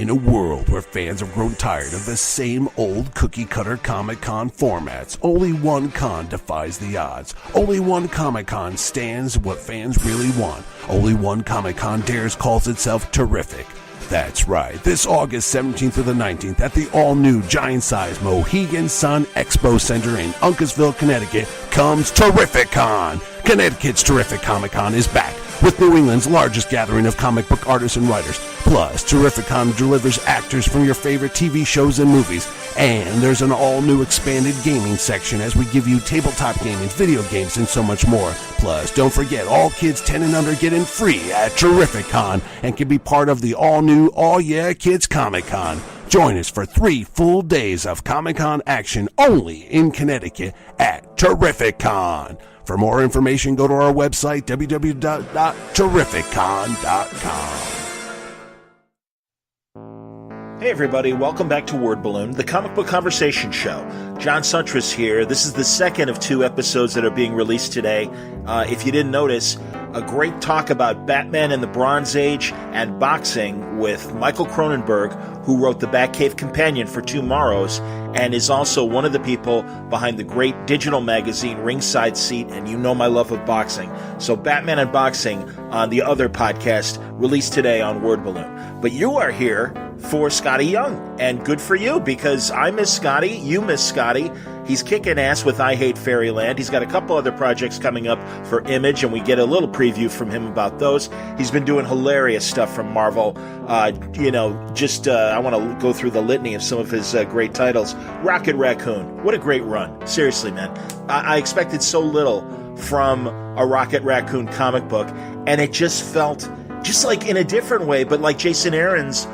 In a world where fans have grown tired of the same old cookie-cutter Comic-Con formats, only one con defies the odds. Only one Comic-Con stands what fans really want. Only one Comic-Con dares calls itself terrific. That's right, this August 17th to the 19th at the all-new giant-sized Mohegan Sun Expo Center in Uncasville, Connecticut comes Terrific-Con. Connecticut's Terrific Comic-Con is back with New England's largest gathering of comic book artists and writers. Plus, Terrific-Con delivers actors from your favorite TV shows and movies. And there's an all-new expanded gaming section as we give you tabletop gaming, video games, and so much more. Plus, don't forget, all kids 10 and under get in free at Terrific-Con and can be part of the all-new All Yeah Kids Comic-Con. Join us for 3 full days of Comic-Con action only in Connecticut at Terrific-Con. For more information, go to our website, www.terrificcon.com. Hey everybody, welcome back to Word Balloon, the comic book conversation show. John Suntress here. This is the second of 2 episodes that are being released today. If you didn't notice, a great talk about Batman in the Bronze Age and boxing with Michael Cronenberg, who wrote the Batcave Companion for Tomorrows, and is also one of the people behind the great digital magazine Ringside Seat, and you know my love of boxing. So Batman and Boxing on the other podcast released today on Word Balloon. But you are here for Skottie Young, and good for you, because I miss Skottie, you miss Skottie. He's kicking ass with I Hate Fairyland. He's got a couple other projects coming up for Image, and we get a little preview from him about those. He's been doing hilarious stuff from Marvel. I want to go through the litany of some of his great titles. Rocket Raccoon, what a great run. Seriously, man. I expected so little from a Rocket Raccoon comic book, and it just felt just like in a different way, but like Jason Aaron's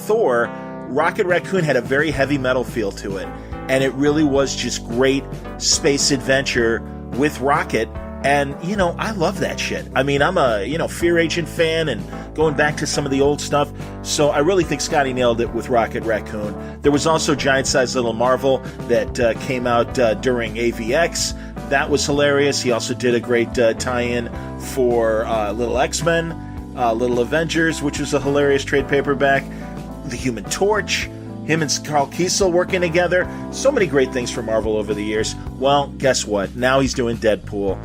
Thor, Rocket Raccoon had a very heavy metal feel to it. And it really was just great space adventure with Rocket. And, I love that shit. I mean, I'm a, Fear Agent fan and going back to some of the old stuff. So I really think Skottie nailed it with Rocket Raccoon. There was also Giant Size Little Marvel that came out during AVX. That was hilarious. He also did a great tie-in for Little X-Men, Little Avengers, which was a hilarious trade paperback. The Human Torch. Him and Carl Kiesel working together. So many great things for Marvel over the years. Well, guess what? Now he's doing Deadpool.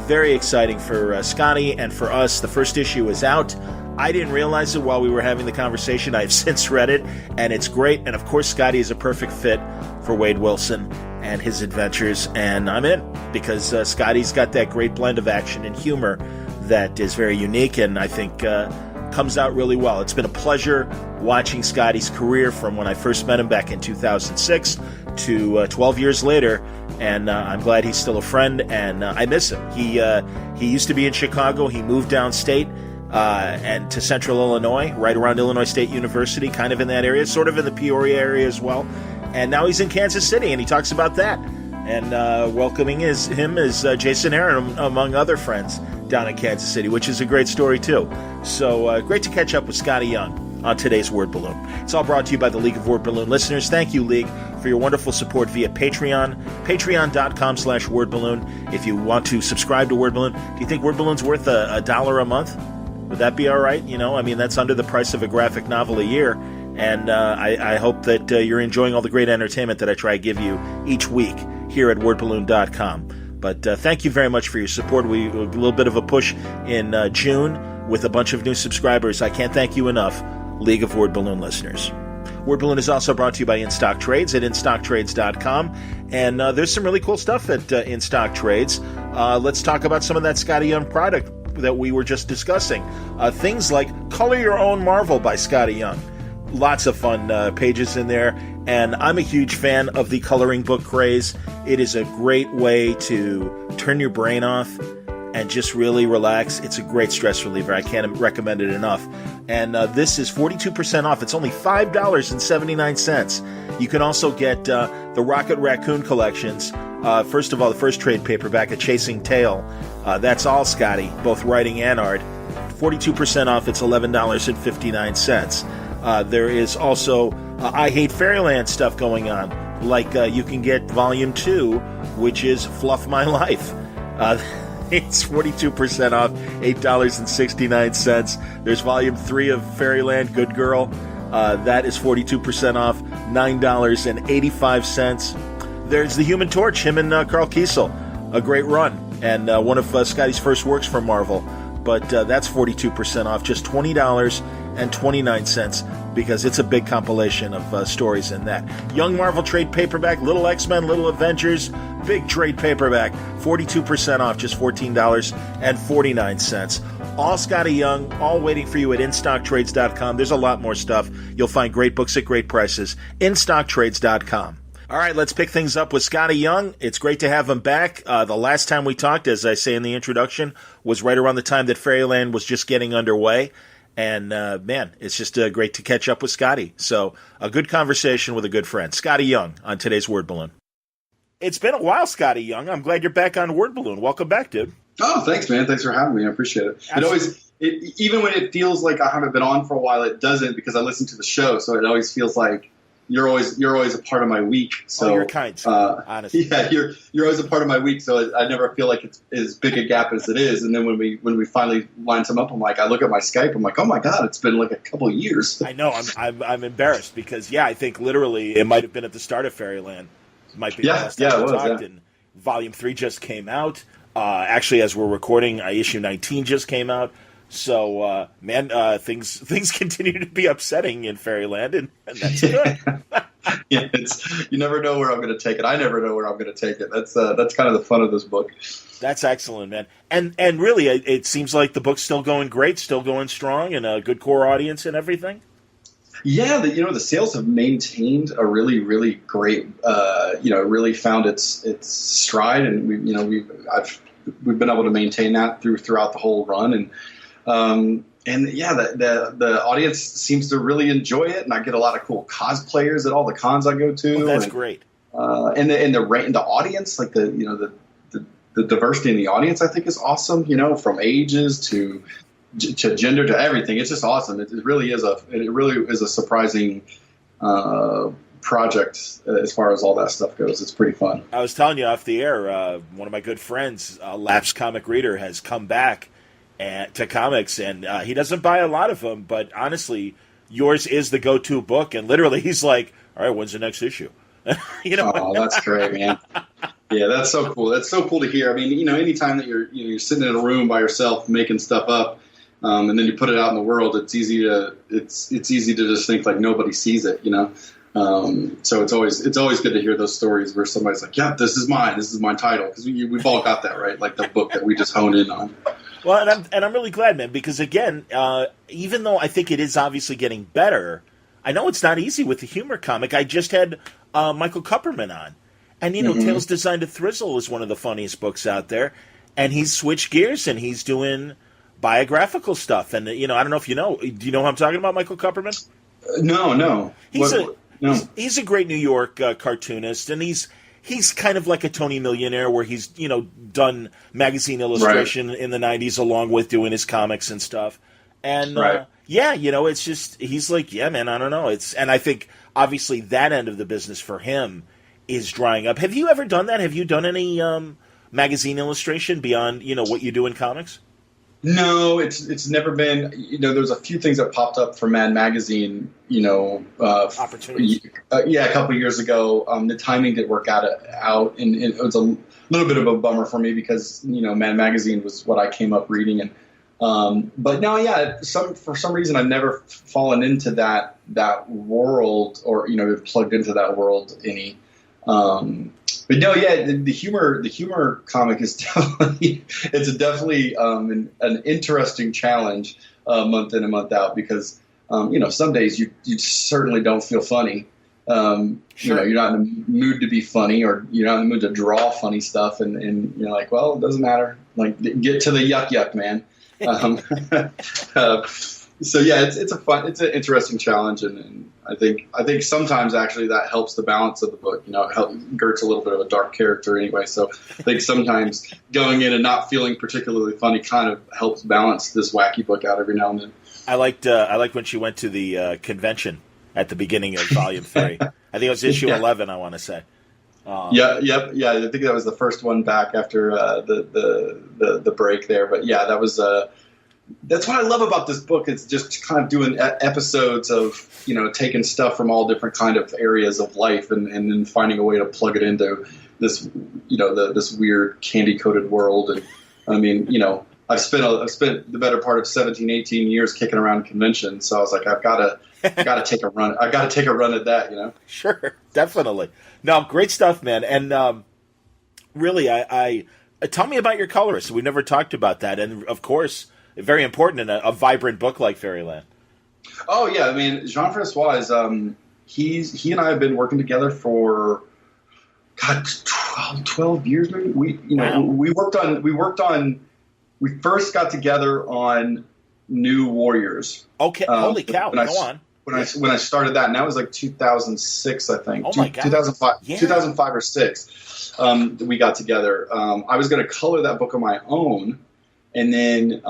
Very exciting for Skottie and for us. The first issue is out. I didn't realize it while we were having the conversation. I've since read it, and it's great. And of course, Skottie is a perfect fit for Wade Wilson and his adventures. And I'm in, because Skottie's got that great blend of action and humor that is very unique, and I think comes out really well. It's been a pleasure watching Skottie's career from when I first met him back in 2006 to 12 years later, and I'm glad he's still a friend, and I miss him. He used to be in Chicago. He moved downstate and to central Illinois, right around Illinois State University, kind of in that area, sort of in the Peoria area as well, and now he's in Kansas City, and he talks about that, and welcoming him is Jason Aaron, among other friends, down in Kansas City, which is a great story too. So great to catch up with Skottie Young on today's Word Balloon. It's all brought to you by the League of Word Balloon listeners. Thank you, League, for your wonderful support via Patreon, patreon.com/wordballoon. If you want to subscribe to Word Balloon, do you think Word Balloon's worth $1 a month? Would that be all right? That's under the price of a graphic novel a year. And I hope that you're enjoying all the great entertainment that I try to give you each week here at wordballoon.com. But thank you very much for your support. We a little bit of a push in June with a bunch of new subscribers. I can't thank you enough, League of Word Balloon listeners. Word Balloon is also brought to you by In Stock Trades at instocktrades.com. And there's some really cool stuff at In Stock Trades. Let's talk about some of that Skottie Young product that we were just discussing. Things like Color Your Own Marvel by Skottie Young. Lots of fun pages in there, and I'm a huge fan of the coloring book craze. It is a great way to turn your brain off and just really relax. It's a great stress reliever. I can't recommend it enough. And this is 42% off. It's only $5.79. You can also get the Rocket Raccoon collections. First of all, the first trade paperback, A Chasing Tale. That's all Skottie, both writing and art. 42% off. It's $11.59. There is also I Hate Fairyland stuff going on. Like you can get Volume 2, which is Fluff My Life. It's 42% off, $8.69. There's Volume 3 of Fairyland, Good Girl. That is 42% off, $9.85. There's The Human Torch, him and Carl Kiesel. A great run, and one of Skottie's first works for Marvel. But that's 42% off, just $20.29, because it's a big compilation of stories in that. Young Marvel trade paperback, Little X-Men, Little Avengers, big trade paperback, 42% off, just $14.49. All Skottie Young, all waiting for you at InStockTrades.com. There's a lot more stuff. You'll find great books at great prices. InStockTrades.com. All right, let's pick things up with Skottie Young. It's great to have him back. The last time we talked, as I say in the introduction, was right around the time that Fairyland was just getting underway. And, man, it's just great to catch up with Skottie. So a good conversation with a good friend. Skottie Young on today's Word Balloon. It's been a while, Skottie Young. I'm glad you're back on Word Balloon. Welcome back, dude. Oh, thanks, man. Thanks for having me. I appreciate it. Even when it feels like I haven't been on for a while, it doesn't, because I listen to the show. So it always feels like you're always a part of my week. So you're kind, honestly. Yeah, you're always a part of my week. So I never feel like it's as big a gap as it is. And then when we finally line some up, I look at my Skype. I'm like, oh my God, it's been like a couple of years. I know. I'm embarrassed because I think literally it might have been at the start of Fairyland. It might be the last time we talked. Yeah. And Volume 3 just came out. Actually, as we're recording, issue 19 just came out. So, things continue to be upsetting in Fairyland, and that's good. Yeah, you never know where I'm going to take it. I never know where I'm going to take it. That's kind of the fun of this book. That's excellent, man. And really, it seems like the book's still going great, still going strong, and a good core audience and everything. Yeah, the sales have maintained a really, really great. Really found its stride, and we've been able to maintain that throughout the whole run, the audience seems to really enjoy it, and I get a lot of cool cosplayers at all the cons I go to. Oh, that's great. And the audience, like the diversity in the audience, I think is awesome. From ages to gender to everything. It's just awesome. It really is a surprising project as far as all that stuff goes. It's pretty fun. I was telling you off the air, one of my good friends, lapsed comic reader, has come back to comics, and he doesn't buy a lot of them, but honestly, yours is the go-to book, and literally he's like, all right, when's the next issue? Oh, that's great, man. Yeah, that's so cool. That's so cool to hear. I mean, anytime that you're sitting in a room by yourself making stuff up, and then you put it out in the world, it's easy to just think like nobody sees it, So it's always good to hear those stories where somebody's like, yeah, this is my title, because we've all got that, right? Like the book that we just hone in on. Well, and I'm really glad, man, because again, even though I think it is obviously getting better, I know it's not easy with the humor comic. I just had Michael Kupperman on, and Tales Designed to Thrizzle is one of the funniest books out there, and he's switched gears and he's doing biographical stuff, and I don't know if you know. Do you know who I'm talking about, Michael Kupperman? No. He's a great New York cartoonist, and he's kind of like a Tony Millionaire, where he's done magazine illustration in the 90s along with doing his comics and stuff. And it's just he's like, yeah, man, I don't know. And I think obviously that end of the business for him is drying up. Have you ever done that? Have you done any magazine illustration beyond what you do in comics? No, it's never been. There's a few things that popped up for Mad Magazine. Opportunities. A couple of years ago. The timing didn't work out, and it was a little bit of a bummer for me because Mad Magazine was what I came up reading, and but no, for some reason I've never fallen into that world or plugged into that world any. But no, the humor comic is definitely an interesting challenge month in and month out, because some days you certainly don't feel funny. Sure. You're not in the mood to be funny, or you're not in the mood to draw funny stuff, and you're like, well, it doesn't matter. Like, get to the yuck, man. So it's an interesting challenge, and I think sometimes actually that helps the balance of the book. Gert's a little bit of a dark character anyway, so I think sometimes going in and not feeling particularly funny kind of helps balance this wacky book out every now and then. I liked when she went to the convention at the beginning of Volume 3. I think it was issue 11. I want to say. I think that was the first one back after the break there. But yeah, that was that's what I love about this book. It's just kind of doing episodes of, taking stuff from all different kind of areas of life and then finding a way to plug it into this, this weird candy coated world. And I mean, I've spent the better part of 17, 18 years kicking around conventions. So I was like, I've got to take a run. I got to take a run at that, Sure. Definitely. No, great stuff, man. And, really, I tell me about your colorist. We never talked about that. And of course, very important in a vibrant book like Fairyland. Oh yeah. I mean, Jean-Francois is, he and I have been working together for, God, 12 years maybe. We first got together on New Warriors. Okay. Holy cow. Go on. When I started that, and that was like 2006, I think. Oh my God. 2005, yeah. 2005 or 6. We got together. I was going to color that book on my own, and then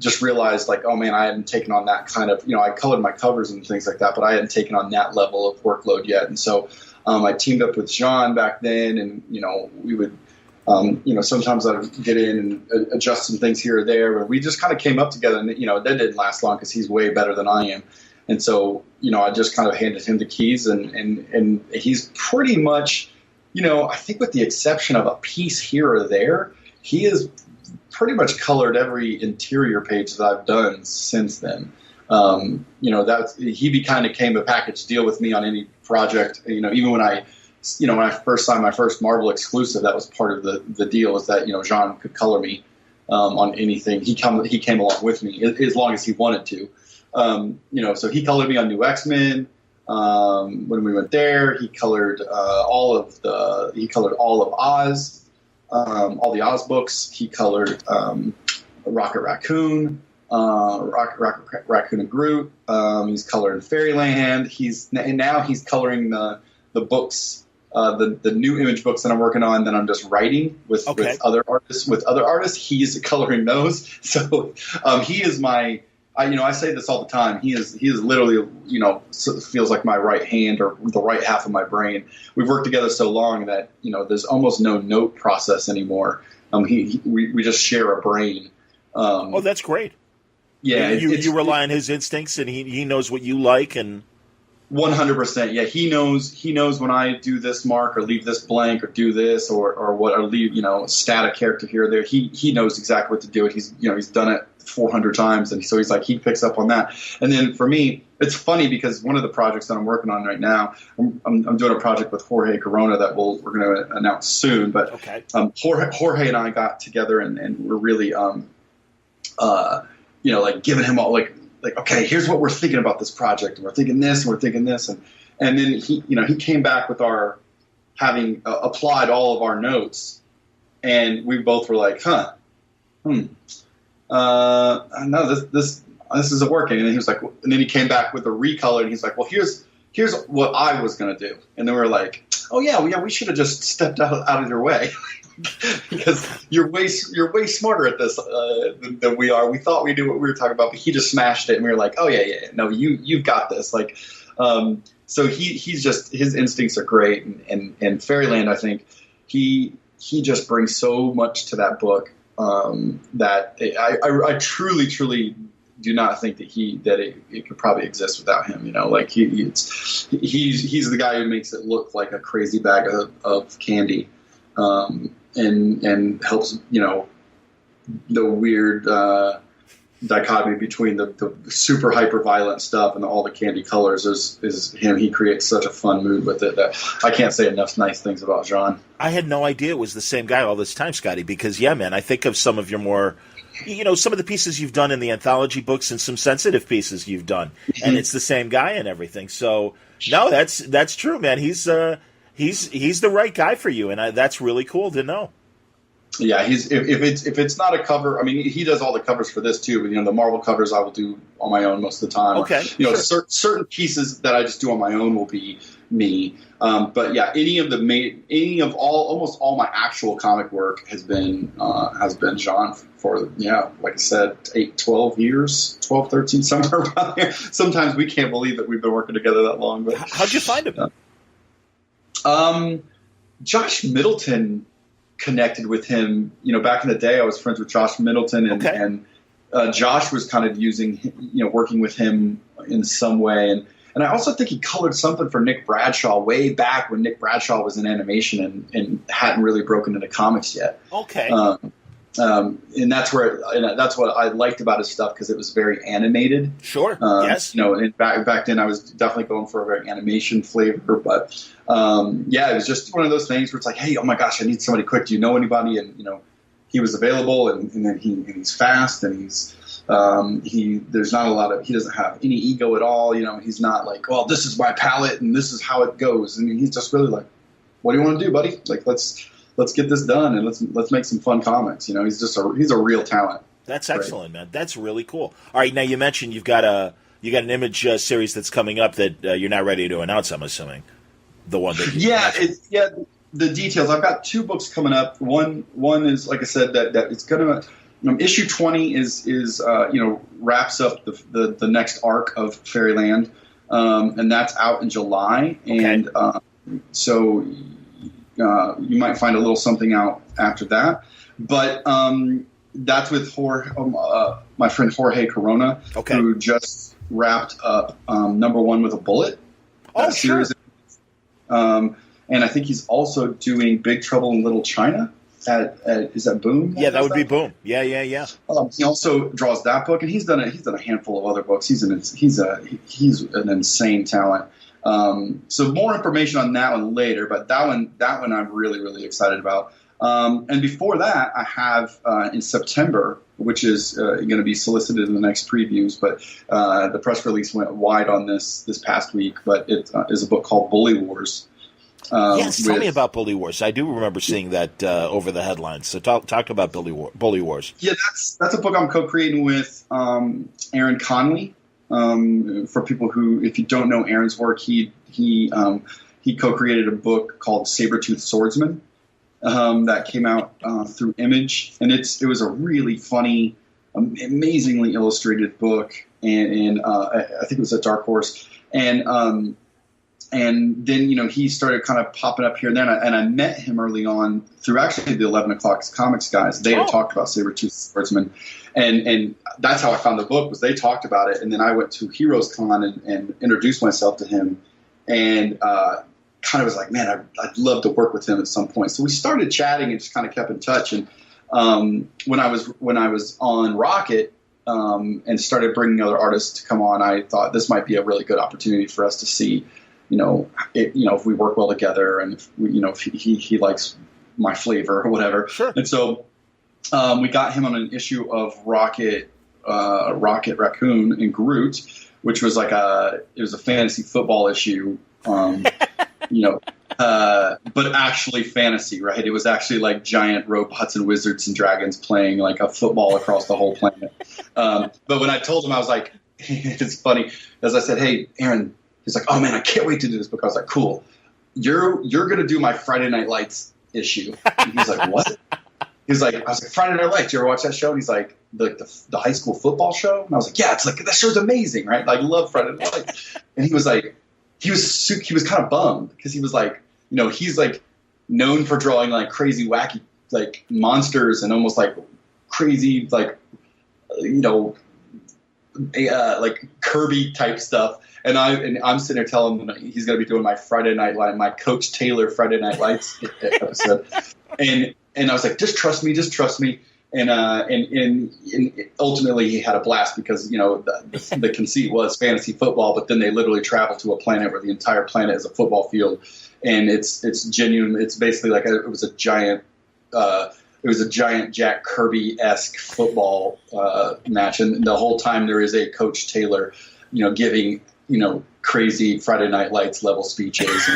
just realized, like, oh man, I hadn't taken on that kind of, I colored my covers and things like that, but I hadn't taken on that level of workload yet. And so I teamed up with Jean back then, and we would. Sometimes I'd get in and adjust some things here or there, but we just kind of came up together, and that didn't last long because he's way better than I am. And so, I just kind of handed him the keys, and he's pretty much, I think with the exception of a piece here or there, he has pretty much colored every interior page that I've done since then. He kind of came a package deal with me on any project. Even when I first signed my first Marvel exclusive, that was part of the deal, is that Jean could color me on anything. He came along with me as long as he wanted to. So he colored me on New X-Men. When we went there, he colored all of Oz, all the Oz books. He colored Rocket Raccoon, Rocket Raccoon and Groot. He's colored Fairyland. Now he's coloring the books, the new Image books that I'm working on, that I'm just writing with other artists. He's coloring those. So he is my. I say this all the time. He is literally, feels like my right hand or the right half of my brain. We've worked together so long that, there's almost no note process anymore. We just share a brain. That's great. Yeah. You rely on his instincts, and he knows what you like, and 100%. Yeah. He knows when I do this mark or leave this blank or do this or what, or leave, static character here or there. He knows exactly what to do. He's done it 400 times. And so he's like, he picks up on that. And then for me, it's funny because one of the projects that I'm working on right now, I'm doing a project with Jorge Corona that we're going to announce soon. But Jorge and I got together and we're really, giving him all like, okay, here's what we're thinking about this project, and we're thinking this, and we're thinking this, and then he came back with our having applied all of our notes, and we both were like, no, this isn't working. And then he was like, and then he came back with a recolor, and he's like, well, here's what I was gonna do, and then we were like, oh yeah, we should have just stepped out of your way. Because you're way smarter at this than we are. We thought we knew what we were talking about, but he just smashed it, and we were like, "Oh yeah, no, you've got this." Like, so he's just, his instincts are great, and Fairyland, I think he just brings so much to that book that I truly do not think that it could probably exist without him. Like he's the guy who makes it look like a crazy bag of candy. And helps, the weird dichotomy between the super hyper violent stuff and all the candy colors is him. He creates such a fun mood with it that I can't say enough nice things about Jean. I had no idea it was the same guy all this time, Skottie, because man, I think of some of your more, some of the pieces you've done in the anthology books and some sensitive pieces you've done, and it's the same guy and everything. So no, that's true, man. He's the right guy for you, and that's really cool to know. Yeah, if it's not a cover, I mean, he does all the covers for this too. But the Marvel covers I will do on my own most of the time. Okay, certain pieces that I just do on my own will be me. But yeah, almost all my actual comic work has been Jean for like I said, 12 years, 12, 13, somewhere around there. Sometimes we can't believe that we've been working together that long. But how'd you find him? Josh Middleton connected with him. Back in the day, I was friends with Josh Middleton, Josh was kind of working with him in some way. And I also think he colored something for Nick Bradshaw way back when Nick Bradshaw was in animation and hadn't really broken into comics yet. Okay. And that's what I liked about his stuff, because it was very animated. Sure. Yes. And back then I was definitely going for a very animation flavor, but it was just one of those things where it's like, hey, oh my gosh, I need somebody quick. Do you know anybody? And he was available, and then he's fast, and there's not a lot of, he doesn't have any ego at all. He's not like, well, this is my palette and this is how it goes. I mean, he's just really like, what do you want to do, buddy? Like, let's get this done, and let's make some fun comics. He's a real talent. That's excellent, man. That's really cool. All right, now you mentioned you've got an Image series that's coming up that you're not ready to announce, I'm assuming. The one that the details. I've got 2 books coming up. One is, like I said, that it's gonna. Issue 20 is wraps up the next arc of Fairyland, and that's out in July, and so you might find a little something out after that. But that's with my friend Jorge Corona, who just wrapped up number 1 with a Bullet. Oh, sure. And I think he's also doing Big Trouble in Little China. Is that Boom? Yeah, that would be Boom. Yeah. He also draws that book, and he's done a handful of other books. He's an insane talent. So more information on that one later, but that one I'm really, really excited about. And before that, I have in September, which is going to be solicited in the next previews, but the press release went wide on this past week. But it is a book called Bully Wars. Yes, tell me about Bully Wars. I do remember seeing that over the headlines. So talk about Bully Wars. Yeah, that's a book I'm co-creating with Aaron Conley. For people who, if you don't know Aaron's work, he co-created a book called Sabretooth Swordsman that came out through Image, and it was a really funny, amazingly illustrated book, and I think it was at Dark Horse, and then, he started kind of popping up here and there, and I met him early on through actually the 11 O'Clock Comics guys. They had talked about Sabretooth Swordsman, and that's how I found the book, was they talked about it, and then I went to Heroes Con and introduced myself to him, and kind of was like, man, I'd love to work with him at some point. So we started chatting and just kind of kept in touch, and when I was on Rocket and started bringing other artists to come on, I thought this might be a really good opportunity for us to see if we work well together, and if he likes my flavor or whatever. Sure. And so we got him on an issue of Rocket Raccoon and Groot, which was it was a fantasy football issue, but actually fantasy, right? It was actually like giant robots and wizards and dragons playing like a football across the whole planet. But when I told him, I was like, it's funny, as I said, hey, Aaron. He's like, oh man, I can't wait to do this book. I was like, cool. You're gonna do my Friday Night Lights issue. And he's like, what? He's like, I was like, Friday Night Lights. You ever watch that show? And he's like, the high school football show. And I was like, yeah, it's like that show's amazing, right? Like, I love Friday Night Lights. And he was like, he was kind of bummed, because he was like, he's like known for drawing like crazy, wacky like monsters and almost like crazy like like Kirby type stuff. And I'm sitting there telling him he's going to be doing my Friday Night Light, my Coach Taylor Friday Night Lights episode, and I was like, just trust me, and ultimately he had a blast, because the conceit was fantasy football, but then they literally travel to a planet where the entire planet is a football field, and it's genuine. It's basically like it was a giant Jack Kirby-esque football match, and the whole time there is a Coach Taylor, giving crazy Friday Night Lights level speeches,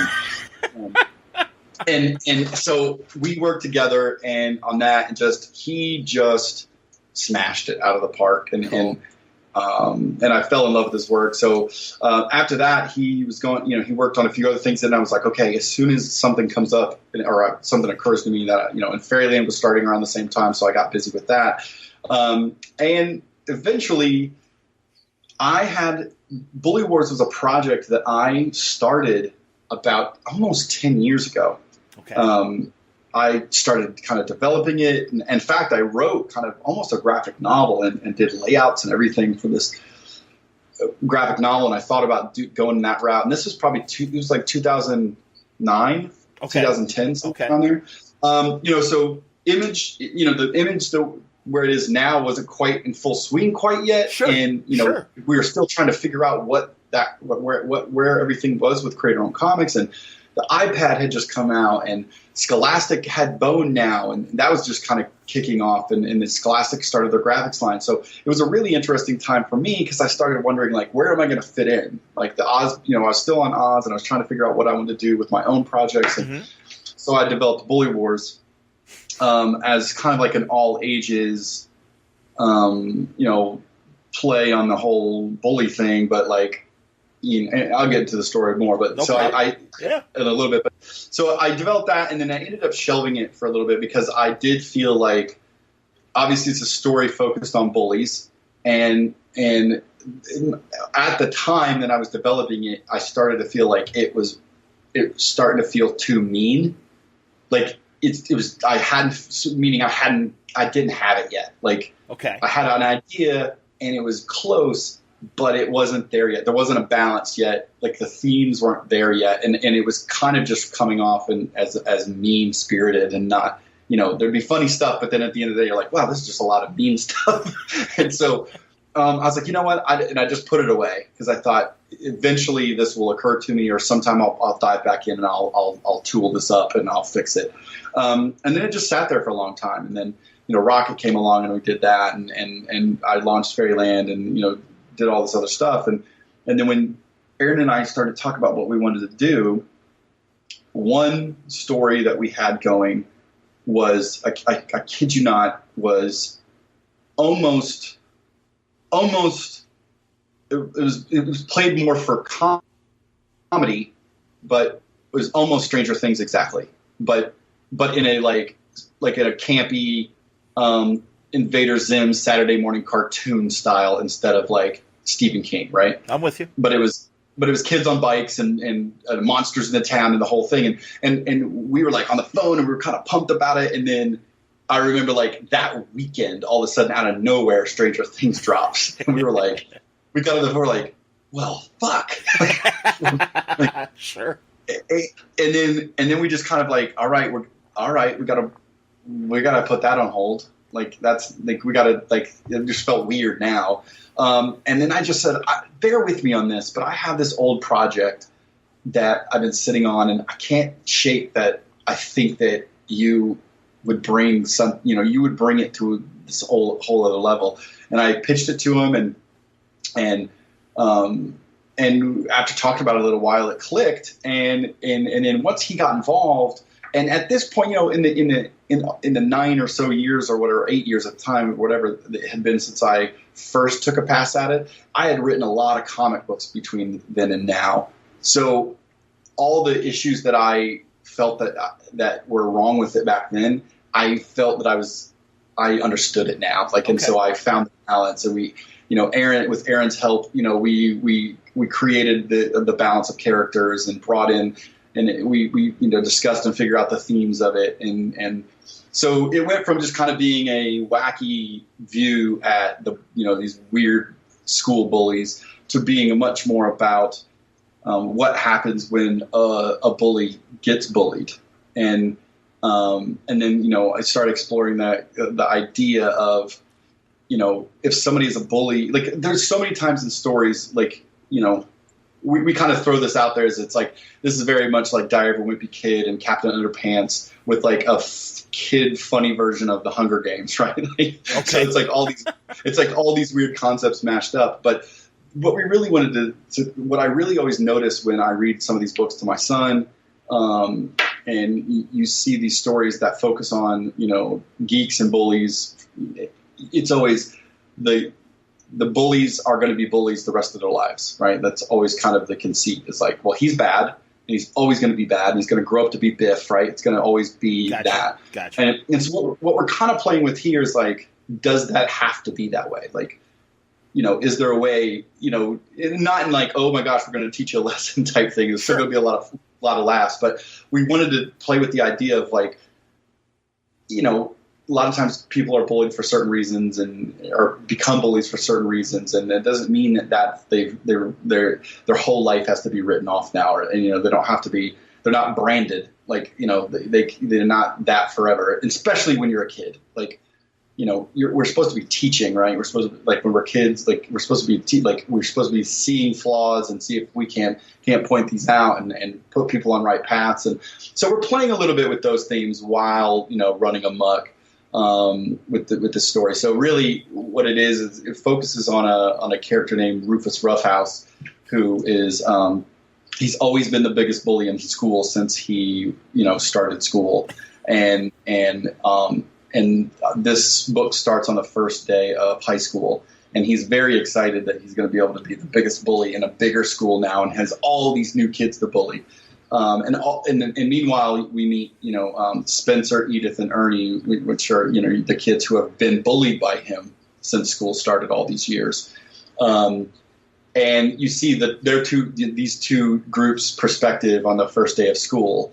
and so we worked together and on that, and he just smashed it out of the park, and I fell in love with his work. So after that, he was going, he worked on a few other things, and I was like, okay, as soon as something comes up or something occurs to me that and Fairyland was starting around the same time, so I got busy with that, and eventually Bully Wars was a project that I started about almost 10 years ago. Okay. I started kind of developing it. And in fact, I wrote kind of almost a graphic novel and did layouts and everything for this graphic novel. And I thought about going that route. And this was probably it was like 2009, 2010, something around there. So Image, the Image, where it is now wasn't quite in full swing quite yet. Sure. And, we were still trying to figure out where everything was with Create Your Own Comics. And the iPad had just come out, and Scholastic had Bone now, and that was just kind of kicking off, and the Scholastic started their graphics line. So it was a really interesting time for me because I started wondering, like, where am I going to fit in? Like the Oz, I was still on Oz, and I was trying to figure out what I wanted to do with my own projects. And so I developed Bully Wars as kind of like an all ages, play on the whole bully thing, but like, and I'll get into the story more, but in a little bit. But so I developed that, and then I ended up shelving it for a little bit because I did feel like, obviously, it's a story focused on bullies, and at the time that I was developing it, I started to feel like it was starting to feel too mean. Like I didn't have it yet. Like, I had an idea and it was close, but it wasn't there yet. There wasn't a balance yet. Like the themes weren't there yet. And it was kind of just coming off as mean spirited and not, there'd be funny stuff, but then at the end of the day, you're like, wow, this is just a lot of mean stuff. And so I was like, you know what? I just put it away because I thought eventually this will occur to me, or sometime I'll dive back in and I'll tool this up and I'll fix it. And then it just sat there for a long time. And then, Rocket came along and we did that, and I launched Fairyland and, did all this other stuff. And then when Aaron and I started talking about what we wanted to do, one story that we had going was, I kid you not, was almost it was played more for comedy, but it was almost Stranger Things exactly. But in a like in a campy Invader Zim Saturday morning cartoon style instead of like Stephen King, right? I'm with you. But it was kids on bikes and monsters in the town and the whole thing. And we were like on the phone and we were kind of pumped about it. And then I remember like that weekend, all of a sudden out of nowhere, Stranger Things drops. And we were like, we got on the phone like, well, fuck. Sure. And then we just kind of like, all right, we gotta put that on hold. Like that's like we gotta like it just felt weird now. And then I just said, bear with me on this, but I have this old project that I've been sitting on, and I can't shake that. I think that you would bring you would bring it to this whole other level. And I pitched it to him, and after talking about it a little while, it clicked. And then once he got involved, and at this point, in the 9 or so years or whatever, 8 years at the time, whatever it had been since I first took a pass at it, I had written a lot of comic books between then and now. So all the issues that I felt that were wrong with it back then, I felt that I understood it now. And so I found the balance, and we, Aaron, with Aaron's help, we created the balance of characters and brought in, and we discussed and figured out the themes of it. And so it went from just kind of being a wacky view at these weird school bullies to being much more about what happens when a bully gets bullied. And then, I started exploring the idea of, if somebody is a bully, like there's so many times in stories, like, we kind of throw this out there as it's like, this is very much like Diary of a Wimpy Kid and Captain Underpants with like a kid funny version of the Hunger Games, right? So it's like all these weird concepts mashed up. But what we really wanted what I really always notice when I read some of these books to my son, and you see these stories that focus on, geeks and bullies, it's always the bullies are going to be bullies the rest of their lives, right? That's always kind of the conceit. It's like, well, he's bad, and he's always going to be bad, and he's going to grow up to be Biff, right? It's going to always be that. Gotcha. And so what we're kind of playing with here is like, does that have to be that way? Like, is there a way, not in like, oh my gosh, we're going to teach you a lesson type thing. There's still going to be a lot of laughs, but we wanted to play with the idea of like, a lot of times people are bullied for certain reasons or become bullies for certain reasons, and it doesn't mean that their whole life has to be written off now, and they don't have to be. They're not branded they're not that forever, especially when you're a kid. We're supposed to be teaching, right? We're supposed to, when we're kids, we're supposed to be we're supposed to be seeing flaws and see if we can't point these out and put people on right paths. And so we're playing a little bit with those themes while running amok with the story. So really, what it is it focuses on a character named Rufus Roughhouse, who is he's always been the biggest bully in school since he started school, and this book starts on the first day of high school, and he's very excited that he's going to be able to be the biggest bully in a bigger school now, and has all these new kids to bully. And meanwhile, we meet Spencer, Edith, and Ernie, which are the kids who have been bullied by him since school started all these years. And you see that these two groups' perspective on the first day of school.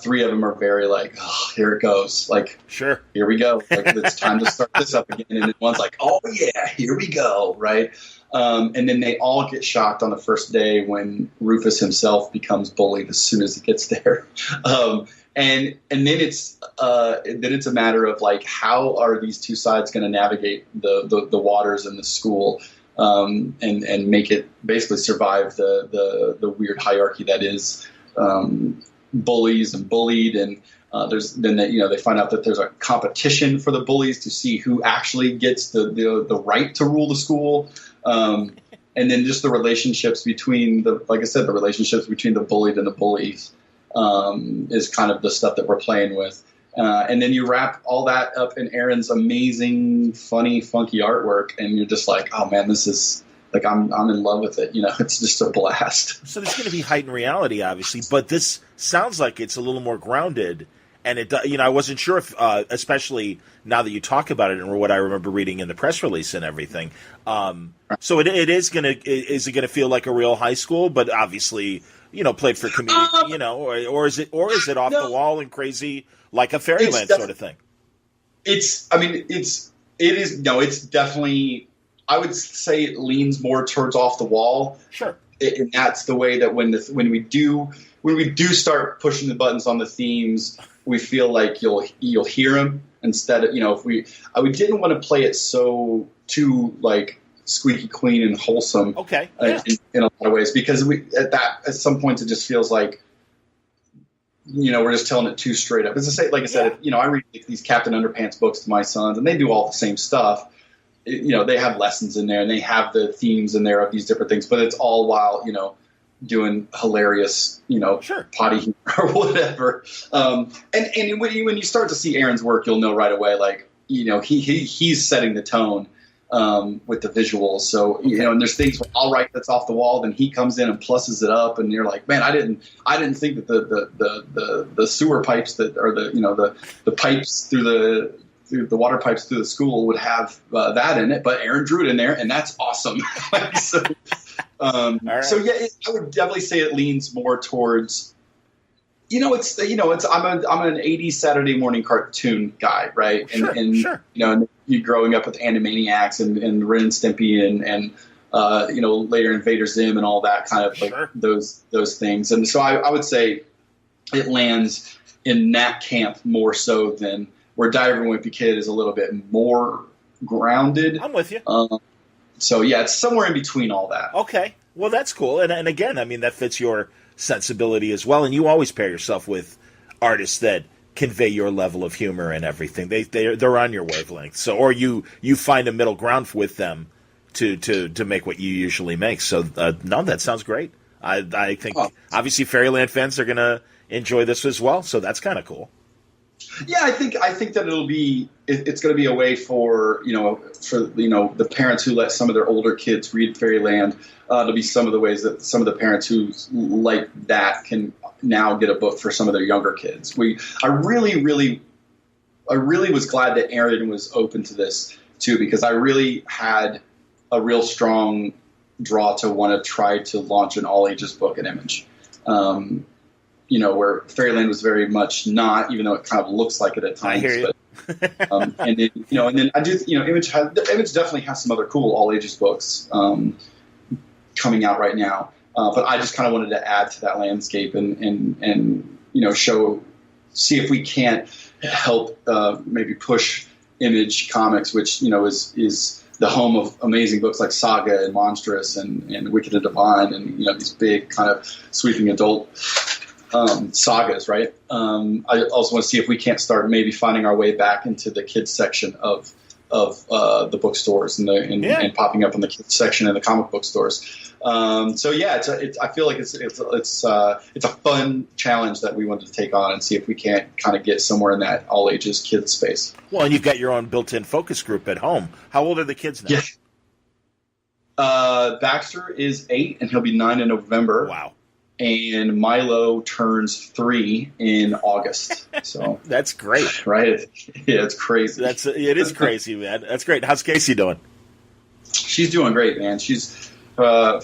Three of them are very oh, here it goes. Sure. Here we go. It's time to start this up again. And then one's like, oh, yeah, here we go. Right. And then they all get shocked on the first day when Rufus himself becomes bullied as soon as he gets there. And then it's a matter of how are these two sides going to navigate the waters in the school, and make it basically survive the weird hierarchy that is bullies and bullied. And they find out that there's a competition for the bullies to see who actually gets the right to rule the school. And then just the relationships between the relationships between the bullied and the bullies is kind of the stuff that we're playing with. And then you wrap all that up in Aaron's amazing, funny, funky artwork, and you're just like, oh man, this is I'm in love with it. It's just a blast. So there's going to be heightened reality, obviously, but this sounds like it's a little more grounded. And it, I wasn't sure if, especially now that you talk about it and what I remember reading in the press release and everything. So it is going to, is it going to feel like a real high school, but obviously, played for comedic, or is it off the wall and crazy like a Fairyland sort of thing? It's definitely, I would say it leans more towards off the wall. Sure. And that's the way that when we do start pushing the buttons on the themes, we feel like you'll hear them instead of, if we didn't want to play it too squeaky clean and wholesome. Okay. Yeah. In a lot of ways, because at some points it just feels like, we're just telling it too straight up. As I say, like I said, I read these Captain Underpants books to my sons, and they do all the same stuff. They have lessons in there, and they have the themes in there of these different things, but it's all while, doing hilarious, sure, potty humor or whatever. And when you start to see Aaron's work, you'll know right away, he's setting the tone with the visuals. So, and there's things where I'll write that's off the wall, then he comes in and plusses it up, and you're like, man, I didn't think that the sewer pipes that are the pipes through the water pipes through the school would have that in it, but Aaron drew it in there, and that's awesome. So yeah, I would definitely say it leans more towards, I'm an 80s Saturday morning cartoon guy, right? And sure. And you growing up with Animaniacs and Ren and Stimpy and later Invader Zim and all that kind of those things. And so I would say it lands in that camp more so than where Diver Wimpy Kid is a little bit more grounded. I'm with you. So yeah, it's somewhere in between all that. Okay. Well, that's cool. And again, that fits your sensibility as well. And you always pair yourself with artists that convey your level of humor and everything. They're on your wavelength. So, or you find a middle ground with them to make what you usually make. So, no, that sounds great. I think obviously Fairyland fans are going to enjoy this as well. So that's kind of cool. Yeah, I think that it's going to be a way for the parents who let some of their older kids read Fairyland. To be some of the ways that some of the parents who like that can now get a book for some of their younger kids. I really was glad that Aaron was open to this too, because I really had a real strong draw to want to try to launch an all ages book at Image. Where Fairyland was very much not, even though it kind of looks like it at times. I hear you. But And then, I do, Image definitely has some other cool all ages books coming out right now. But I just kind of wanted to add to that landscape and see if we can't help maybe push Image Comics, which is the home of amazing books like Saga and Monstrous and Wicked and Divine, and these big kind of sweeping adult sagas, right? I also want to see if we can't start maybe finding our way back into the kids section of the bookstores and popping up in the kids section in the comic book stores. I feel like it's a fun challenge that we wanted to take on and see if we can't kind of get somewhere in that all ages kids space. Well, and you've got your own built-in focus group at home. How old are the kids now? Yeah. Baxter is 8 and he'll be 9 in November. Wow. And Milo turns 3 in August. So that's great, right? Yeah, it's crazy. It is crazy, man. That's great. How's Casey doing? She's doing great, man. She's her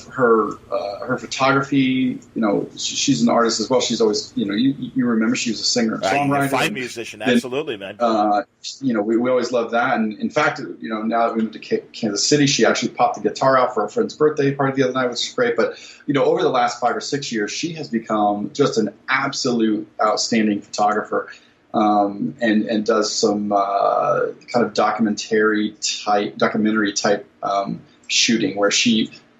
photography. She's an artist as well. She's always, you remember she was a singer and songwriter, fine musician, absolutely, man. We always love that. And in fact, now that we moved to Kansas City, she actually popped the guitar out for a friend's birthday party the other night, which is great. But over the last 5 or 6 years, she has become just an absolute outstanding photographer. And does some kind of documentary type shooting where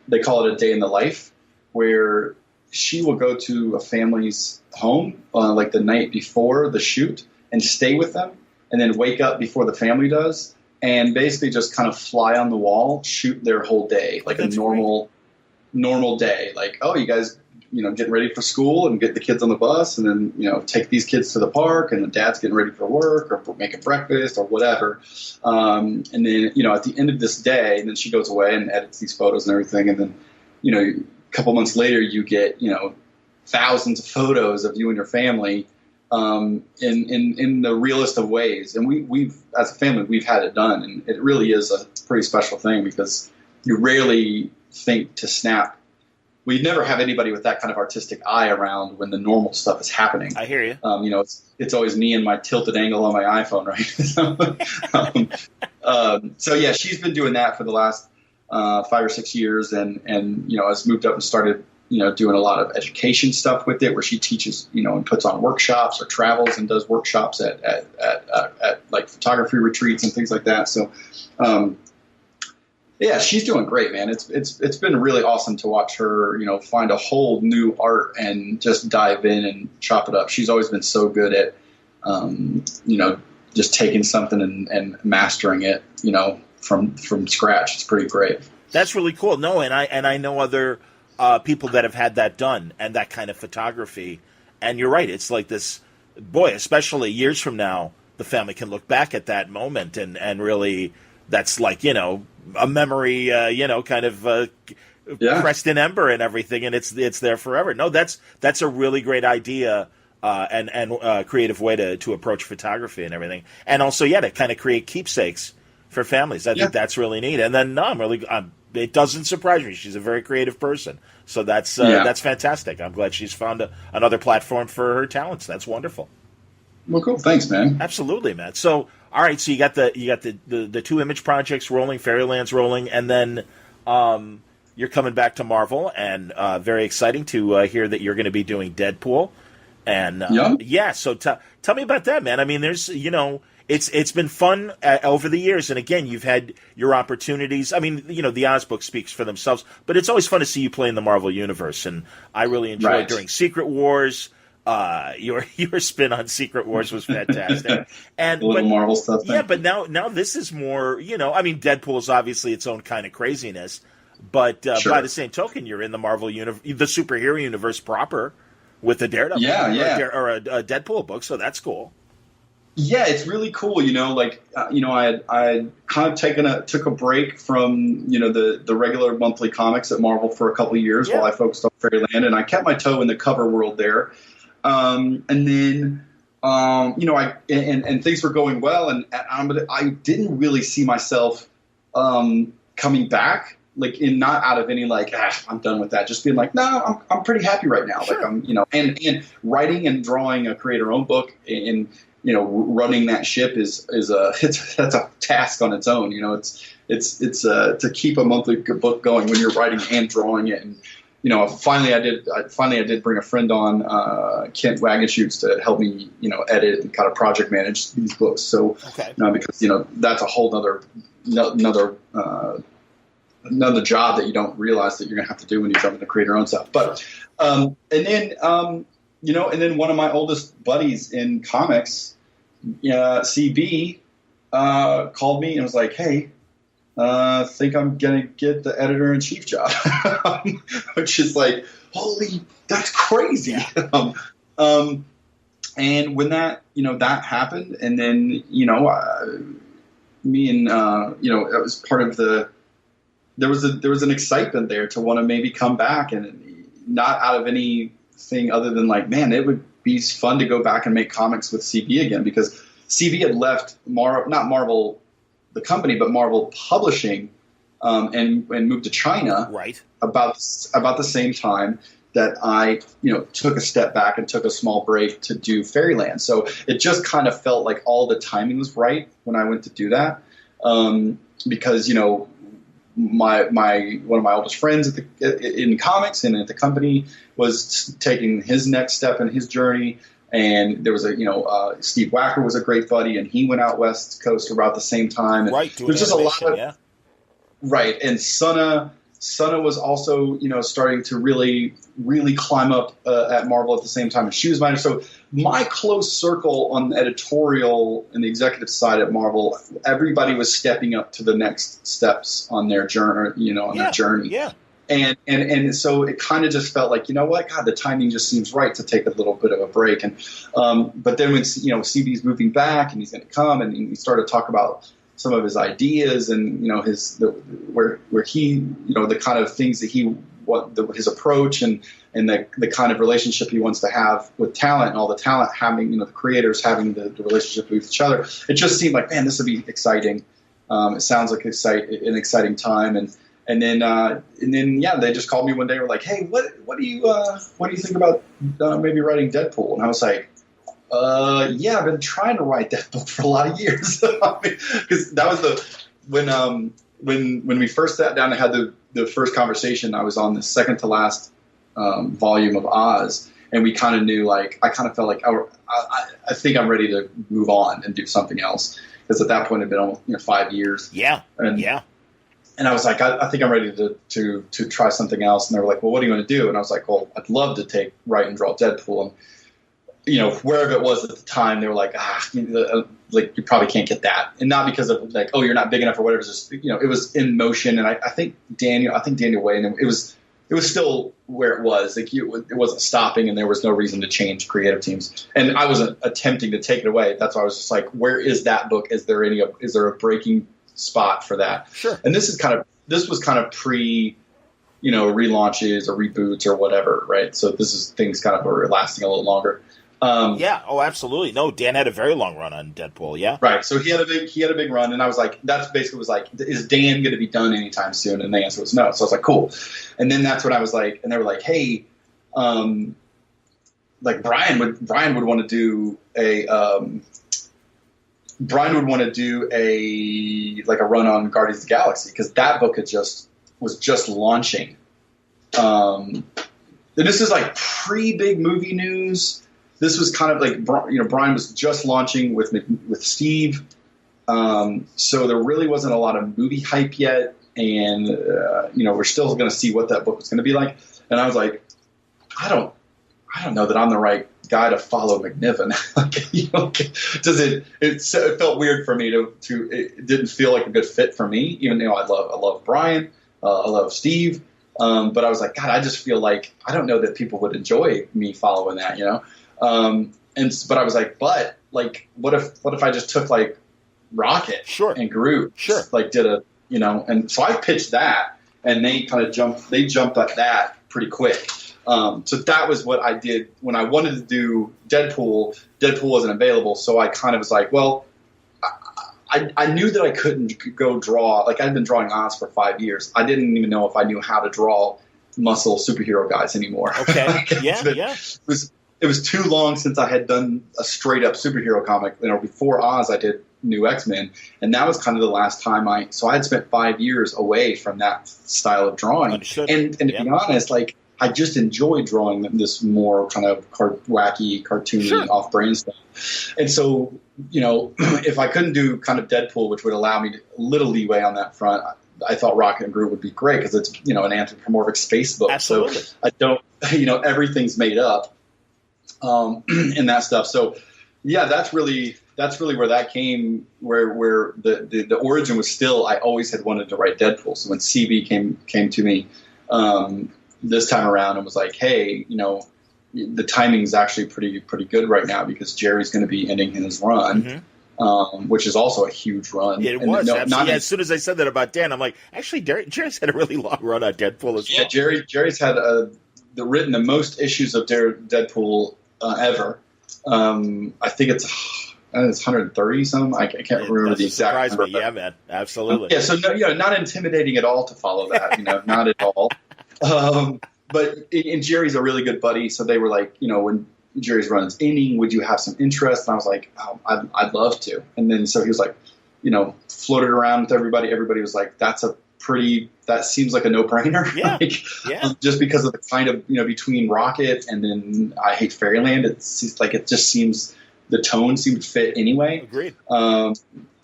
they call it a day in the life, where she will go to a family's home like the night before the shoot and stay with them, and then wake up before the family does, and basically just kind of fly on the wall, shoot their whole day like a normal day. Like, oh, you guys, getting ready for school and get the kids on the bus, and then, take these kids to the park, and the dad's getting ready for work or making breakfast or whatever. And then, at the end of this day, and then she goes away and edits these photos and everything. And then, a couple months later, you get, thousands of photos of you and your family, in the realest of ways. And we've, as a family, we've had it done. And it really is a pretty special thing because you rarely think to snap. We never have anybody with that kind of artistic eye around when the normal stuff is happening. I hear you. It's always me and my tilted angle on my iPhone, right? So yeah, she's been doing that for the last 5 or 6 years, and has moved up and started doing a lot of education stuff with it, where she teaches and puts on workshops or travels and does workshops at like photography retreats and things like that. So. Yeah, she's doing great, man. It's been really awesome to watch her, find a whole new art and just dive in and chop it up. She's always been so good at, just taking something and mastering it, from scratch. It's pretty great. That's really cool. No, and I know other people that have had that done and that kind of photography. And you're right. It's like this, boy, especially years from now, the family can look back at that moment and really, that's like, a memory, kind of pressed in ember and everything, and it's there forever. No, that's a really great idea and creative way to approach photography and everything, and also to kind of create keepsakes for families. I think that's really neat. And then it doesn't surprise me. She's a very creative person, so that's fantastic. I'm glad she's found another platform for her talents. That's wonderful. Well, cool. Thanks, man. Absolutely, man. So, all right. So you got the 2 Image projects rolling, Fairyland's rolling, and then you're coming back to Marvel, and very exciting to hear that you're going to be doing Deadpool. And so tell me about that, man. I mean, there's it's been fun over the years, and again, you've had your opportunities. I mean, the Oz book speaks for themselves, but it's always fun to see you play in the Marvel universe, and I really enjoyed during Secret Wars. Your spin on Secret Wars was fantastic, and Marvel stuff. Yeah, but now this is more. I mean, Deadpool is obviously its own kind of craziness, but by the same token, you're in the Marvel universe, the superhero universe proper, with a Daredevil, or a Deadpool book. So that's cool. Yeah, it's really cool. I kind of took a break from the regular monthly comics at Marvel for a couple of years while I focused on Fairyland, and I kept my toe in the cover world there. And then, and things were going well, and I didn't really see myself coming back, like not out of any I'm done with that. Just being like, no, I'm pretty happy right now. Sure. Like and writing and drawing a create-our-own book and running that ship is that's a task on its own. It's to keep a monthly book going when you're writing and drawing it. And finally I did bring a friend on, Kent Wagenschutz, to help me edit and kind of project manage these books. So because that's a whole another job that you don't realize that you're gonna have to do when you jump into create your own stuff. But and then one of my oldest buddies in comics, CB, called me and was like, "Hey, think I'm gonna get the editor-in-chief job," which is like, holy, that's crazy. Yeah. And when that that happened, and then me and it was part of the. There was an excitement there to want to maybe come back, and not out of anything other than like, man, it would be fun to go back and make comics with CB again, because CB had left not Marvel the company, but Marvel Publishing, and moved to China about the same time that I took a step back and took a small break to do Fairyland. So it just kind of felt like all the timing was right when I went to do that, because my one of my oldest friends in comics and at the company was taking his next step in his journey, and there was Steve Wacker was a great buddy, and he went out West Coast about the same time. And there's just a lot of right, and Sana was also starting to really climb up at Marvel at the same time as she was mine. So my close circle on the editorial and the executive side at Marvel, everybody was stepping up to the next steps on their journey, their journey. Yeah. And so it kind of just felt like, what, God, the timing just seems right to take a little bit of a break. And but then when CB's moving back and he's going to come, and he started to talk about some of his ideas and where he the kind of things that his approach and the kind of relationship he wants to have with talent, and all the talent having the creators having the relationship with each other. It just seemed like, man, this would be exciting. It sounds like an exciting time. And then they just called me one day. Were like, hey, what do you think about maybe writing Deadpool? And I was like, yeah, I've been trying to write that book for a lot of years, because that was when we first sat down and had the first conversation. I was on the second to last volume of Oz, and we kind of knew, like, I kind of felt like I think I'm ready to move on and do something else, because at that point it had been almost 5 years. And I was like, I think I'm ready to try something else. And they were like, well, what are you going to do? And I was like, well, I'd love to write and draw Deadpool. And wherever it was at the time, they were like, like, you probably can't get that. And not because of like, oh, you're not big enough or whatever. It's just, it was in motion. And I think Daniel Way, and it was still where it was. Like, it wasn't stopping, and there was no reason to change creative teams. And I wasn't attempting to take it away. That's why I was just like, where is that book? Is there a breaking spot for that? Sure. And this was kind of pre, relaunches or reboots or whatever, right? So this is things kind of were lasting a little longer. Absolutely. No, Dan had a very long run on Deadpool. Yeah. Right. So he had a big run, and I was like, that's basically was like, is Dan going to be done anytime soon? And the answer was no. So I was like, cool. And then that's when I was like, and they were like, hey, like Brian would want to do a run on Guardians of the Galaxy, because that book was just launching. And this is like pre-big movie news. This was kind of like, Brian was just launching with Steve. So there really wasn't a lot of movie hype yet. And, we're still going to see what that book was going to be like. And I was like, I don't know that I'm the right guy to follow McNiven. It felt weird for me it didn't feel like a good fit for me, even though I love Brian, I love Steve. But I was like, God, I just feel like, I don't know that people would enjoy me following that, but I was like, but like, what if I just took like Rocket and Groot, like did and so I pitched that, and they kind of jumped at that pretty quick. So that was what I did when I wanted to do Deadpool. Deadpool wasn't available, so I kind of was like, well, I knew that I couldn't go draw. Like, I'd been drawing Oz for 5 years. I didn't even know if I knew how to draw muscle superhero guys anymore. Okay. Yeah. It it was too long since I had done a straight up superhero comic. Before Oz, I did New X-Men, and that was kind of the last time I had spent 5 years away from that style of drawing. Understood. And to be honest, like, I just enjoy drawing this more kind of wacky, cartoony, off-brand stuff. And so, if I couldn't do kind of Deadpool, which would allow me a little leeway on that front, I thought Rocket and Groot would be great because it's, an anthropomorphic space book. Absolutely. So I don't, everything's made up and that stuff. So, yeah, that's really where that came, where the origin was still, I always had wanted to write Deadpool. So when CB came to me this time around and was like, hey, the timing is actually pretty good right now because Jerry's going to be ending his run, which is also a huge run. Yeah, it was. As soon as I said that about Dan, I'm like, actually, Jerry's had a really long run on Deadpool as well. Yeah, Jerry's had written the most issues of Deadpool ever. I think it's 130 some. I can't remember the exact number. Yeah, man, absolutely. Yeah, so not intimidating at all to follow that. Not at all. But Jerry's a really good buddy, so they were like, when Jerry's runs ending, would you have some interest? And I was like, oh, I'd love to. And then so he was like, floated around with everybody. Everybody was like, that seems like a no-brainer. Yeah. Just because of the kind of, between Rocket and then I Hate Fairyland, it just seems, the tone seemed to fit anyway. Agreed. And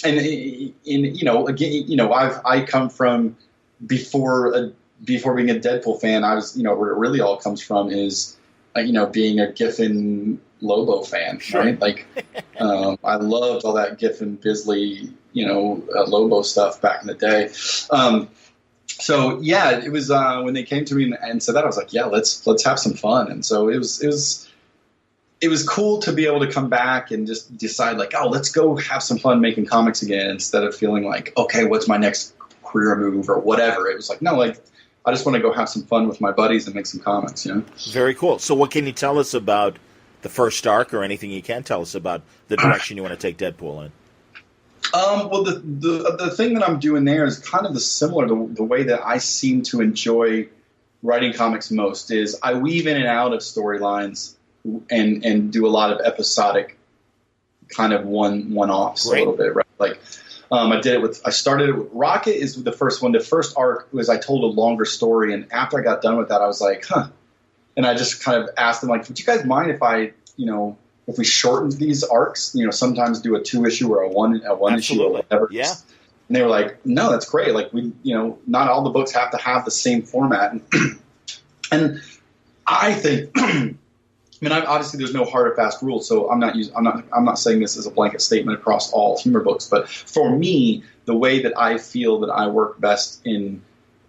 again, I come from before being a Deadpool fan, I was, where it really all comes from is, being a Giffen Lobo fan, right? Like, I loved all that Giffen Bisley, Lobo stuff back in the day. So yeah, it was when they came to me and said that, I was like, yeah, let's have some fun. And so it was cool to be able to come back and just decide like, oh, let's go have some fun making comics again instead of feeling like, okay, what's my next career move or whatever. It was like, no, like, I just want to go have some fun with my buddies and make some comics, Very cool. So what can you tell us about the first arc or anything you can tell us about the direction you want to take Deadpool in? Well, the thing that I'm doing there is kind of similar to the way that I seem to enjoy writing comics most is I weave in and out of storylines and do a lot of episodic kind of one-offs a little bit, right? Like, I started it with Rocket is the first one. The first arc was I told a longer story, and after I got done with that, I was like, and I just kind of asked them like, would you guys mind if I, if we shortened these arcs, sometimes do a 2-issue or a one issue or whatever. Yeah. And they were like, no, that's great. Like we, not all the books have to have the same format. And I think, obviously there's no hard or fast rule, so I'm not saying this as a blanket statement across all humor books, but for me, the way that I feel that I work best in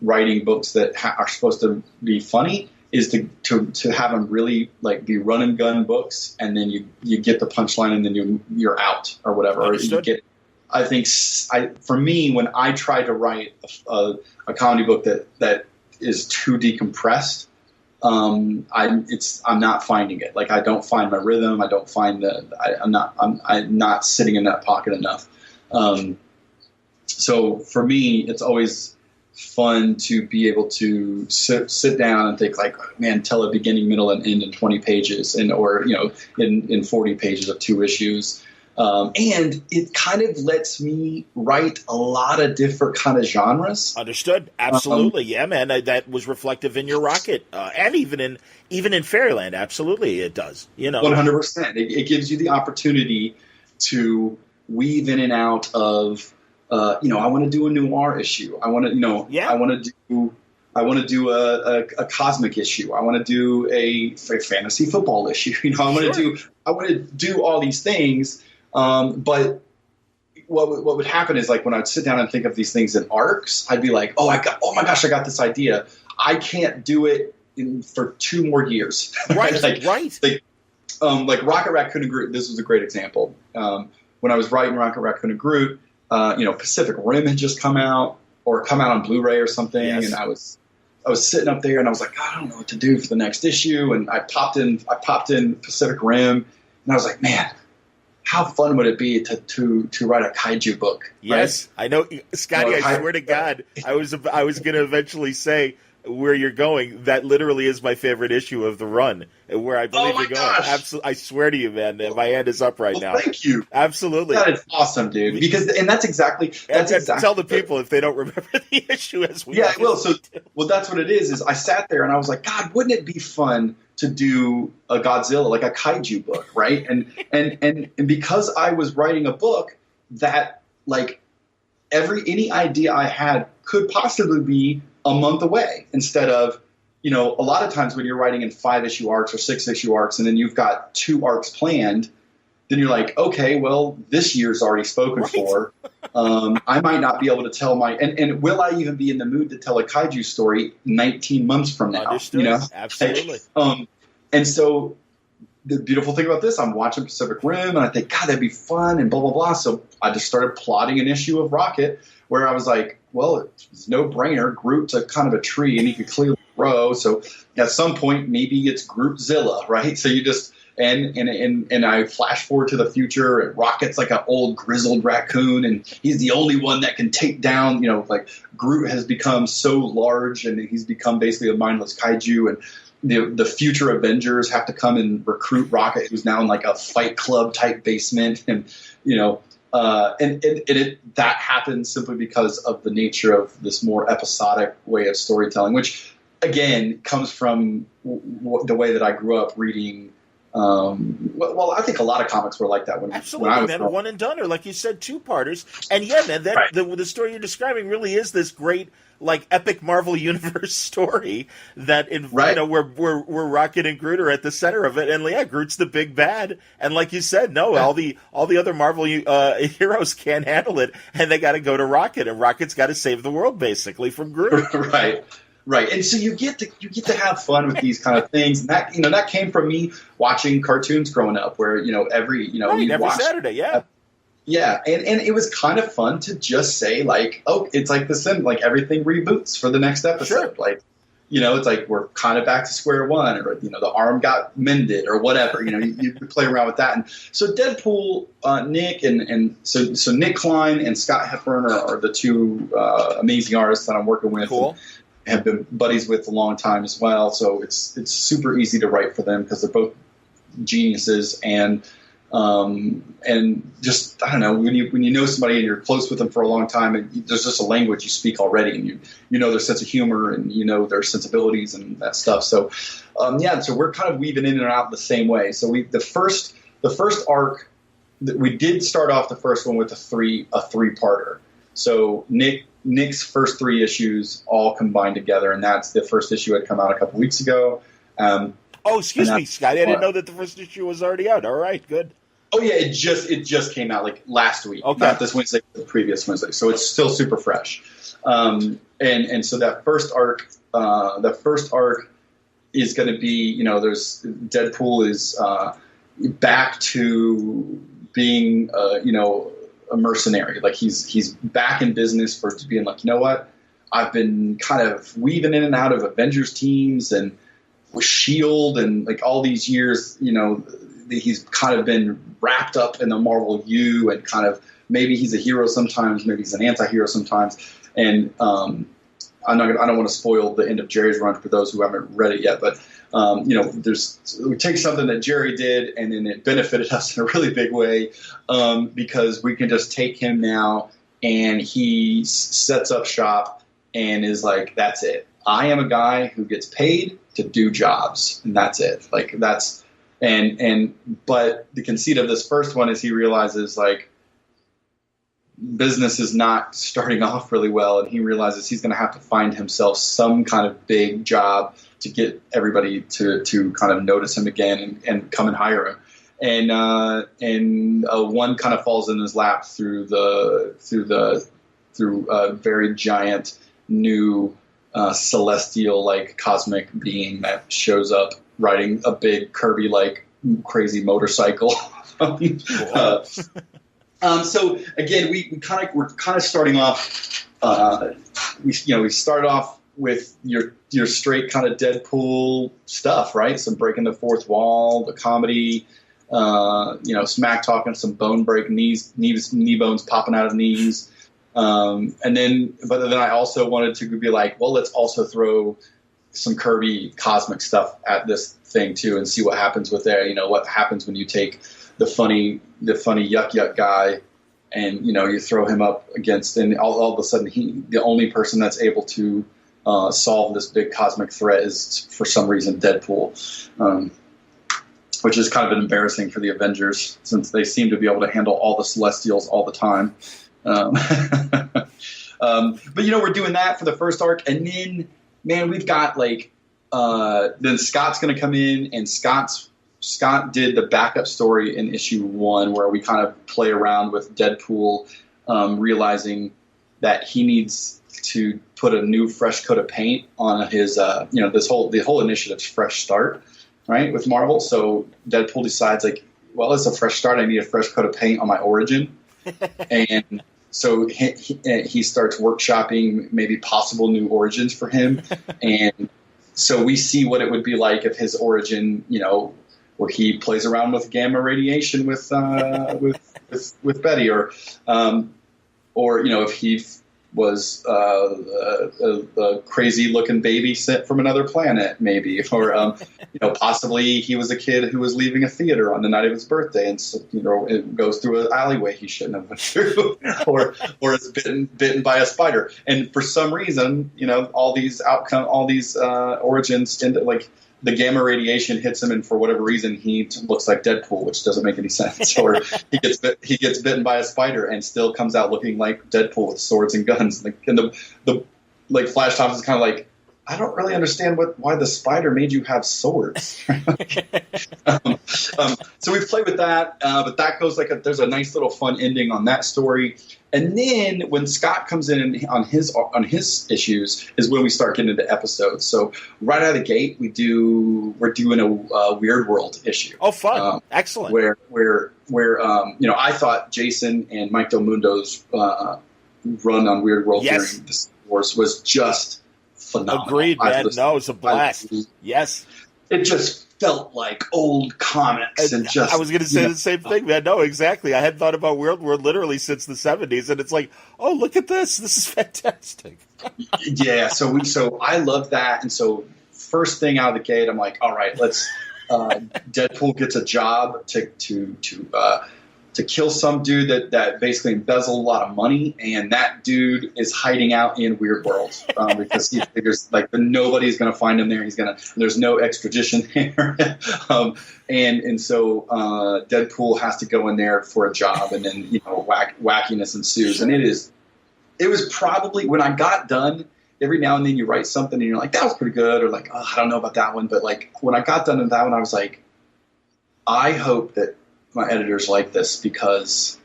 writing books that are supposed to be funny is to have them really like be run and gun books, and then you get the punchline, and then you're out or whatever. Understood. Or you get, I think for me, when I try to write a comedy book that is too decompressed, I'm not finding it. Like I don't find my rhythm. I don't find I'm not sitting in that pocket enough. So for me, it's always fun to be able to sit down and think like, man, tell a beginning, middle, and end in 20 pages, or in 40 pages of 2 issues. And it kind of lets me write a lot of different kind of genres. Understood. Absolutely. Yeah, man. That was reflective in your Rocket, and even in Fairyland. Absolutely, it does. 100%. It gives you the opportunity to weave in and out of, I want to do a noir issue. I want to, I want to do a cosmic issue. I want to do a fantasy football issue. I want to do all these things. But what would happen is like when I'd sit down and think of these things in arcs, I'd be like, oh my gosh, I got this idea. I can't do it for 2 more years. Right. Like Rocket Raccoon and Groot. This was a great example. When I was writing Rocket Raccoon and Groot, Pacific Rim had just come out on Blu-ray or something. Yes. And I was sitting up there and I was like, I don't know what to do for the next issue. And I popped in Pacific Rim and I was like, man, how fun would it be to write a kaiju book? Yes, right? I know, Skottie. I swear to God, I was going to eventually say where you're going, that literally is my favorite issue of the run, where I believe you're going. Absolutely, I swear to you, man, my hand is up right now. Thank you. Absolutely, that is awesome, dude. Because that's exactly tell the people if they don't remember the issue as we. Yeah, I will. So, well, that's what it is. Is I sat there and I was like, God, wouldn't it be fun to do a Godzilla, like a kaiju book, right? And because I was writing a book that, like, any idea I had could possibly be a month away, instead of, a lot of times when you're writing in 5-issue arcs or 6-issue arcs, and then you've got 2 arcs planned, then you're like, okay, well, this year's already spoken for. I might not be able to tell and will I even be in the mood to tell a kaiju story 19 months from now? Understood. Absolutely. And so the beautiful thing about this, I'm watching Pacific Rim, and I think, God, that'd be fun, and blah, blah, blah. So I just started plotting an issue of Rocket where I was like, well, it's no brainer. Groot's a kind of a tree, and he could clearly grow. So at some point, maybe it's Grootzilla, right? So you just and I flash forward to the future, and Rocket's like an old grizzled raccoon, and he's the only one that can take down. Like Groot has become so large, and he's become basically a mindless kaiju, and the future Avengers have to come and recruit Rocket, who's now in like a Fight Club type basement, and that happens simply because of the nature of this more episodic way of storytelling, which again comes from the way that I grew up reading. Well, I think a lot of comics were like that when I was man, one and done, or like you said, 2-parters. And yeah, man, right. The story you're describing really is this great, like, epic Marvel Universe story that where Rocket and Groot are at the center of it, and yeah, Groot's the big bad, and like you said, all the other Marvel heroes can't handle it, and they got to go to Rocket, and Rocket's got to save the world basically from Groot. Right, and so you get to have fun with these kind of things, and that came from me watching cartoons growing up, where every Saturday, yeah. Yeah, and it was kind of fun to just say, like, oh, it's like like everything reboots for the next episode. Sure. Like, it's like we're kind of back to square one, or, the arm got mended or whatever. You play around with that. And so Deadpool, Nick, and so Nick Klein and Scott Hepburn are the 2 amazing artists that I'm working with. Cool. And have been buddies with a long time as well. So it's super easy to write for them because they're both geniuses, and just, I don't know, when you know somebody and you're close with them for a long time, and there's just a language you speak already, and you know their sense of humor, and their sensibilities and that stuff. So so we're kind of weaving in and out the same way. So the first arc, we did start off the first one with a 3-parter. So Nick's first 3 issues all combined together, and that's the first issue had come out a couple weeks ago. Excuse me, Scott. I didn't know that the first issue was already out. All right, good. Oh yeah, it just came out like last week, okay. Not this Wednesday, the previous Wednesday. So it's still super fresh. And so that first arc, is going to be, there's Deadpool is back to being, a mercenary. Like he's back in business for being like, you know what? I've been kind of weaving in and out of Avengers teams and with S.H.I.E.L.D. and like all these years, he's kind of been wrapped up in the Marvel U, and kind of maybe he's a hero sometimes, maybe he's an anti-hero sometimes. And I don't want to spoil the end of Jerry's run for those who haven't read it yet, but we take something that Jerry did, and then it benefited us in a really big way, because we can just take him now, and he sets up shop and is like, that's it. I am a guy who gets paid to do jobs, and that's it. Like that's but the conceit of this first one is he realizes like business is not starting off really well, and he realizes he's going to have to find himself some kind of big job to get everybody to kind of notice him again and come and hire him. And one kind of falls in his lap through a very giant new celestial like cosmic being that shows up riding a big Kirby like crazy motorcycle. So again, we're kind of starting off. We started off with your straight kind of Deadpool stuff, right? Some breaking the fourth wall, the comedy, smack talking, some bone break knee bones popping out of knees, But then I also wanted to be like, well, let's also throw some Kirby cosmic stuff at this thing too, and see what happens with there. What happens when you take the funny yuck yuck guy, and you throw him up against, and all of a sudden the only person that's able to solve this big cosmic threat is for some reason Deadpool, which is kind of embarrassing for the Avengers since they seem to be able to handle all the Celestials all the time. But we're doing that for the first arc, and then, man, we've got then Scott's going to come in, and Scott did the backup story in issue 1 where we kind of play around with Deadpool, realizing that he needs to put a new fresh coat of paint on his, the whole initiative's fresh start, right, with Marvel. So Deadpool decides well, it's a fresh start. I need a fresh coat of paint on my origin. And so he starts workshopping maybe possible new origins for him. And so we see what it would be like if his origin, where he plays around with gamma radiation with Betty, or if he was a crazy looking baby sent from another planet, maybe, or possibly he was a kid who was leaving a theater on the night of his birthday, and it goes through an alleyway he shouldn't have went through, or is bitten by a spider, and for some reason, all these origins into the gamma radiation hits him, and for whatever reason, he looks like Deadpool, which doesn't make any sense. Or he gets bitten by a spider and still comes out looking like Deadpool with swords and guns. And the Flash Thompson is kind of like, I don't really understand why the spider made you have swords. So we've played with that, but that goes there's a nice little fun ending on that story. And then when Scott comes in on his issues is when we start getting into episodes. So right out of the gate, we're doing a Weird World issue. Oh, fun! Excellent. Where I thought Jason and Mike Del Mundo's run on Weird World during the Wars was just phenomenal. Agreed, man. No, it was a blast. Yes, it just felt like old comics, and just I was going to say the same thing, man. No, exactly. I hadn't thought about Weird World literally since the 70s, and it's like, oh, look at this. This is fantastic. Yeah, so I love that, and so first thing out of the gate, I'm like, all right, let's Deadpool gets a job to kill some dude that basically embezzled a lot of money, and that dude is hiding out in Weird World because he figures nobody's going to find him there. There's no extradition there, and so Deadpool has to go in there for a job, and then wackiness ensues, and it was probably when I got done. Every now and then you write something and you're like, that was pretty good, or I don't know about that one, but when I got done with that one, I was like, I hope that my editors like this because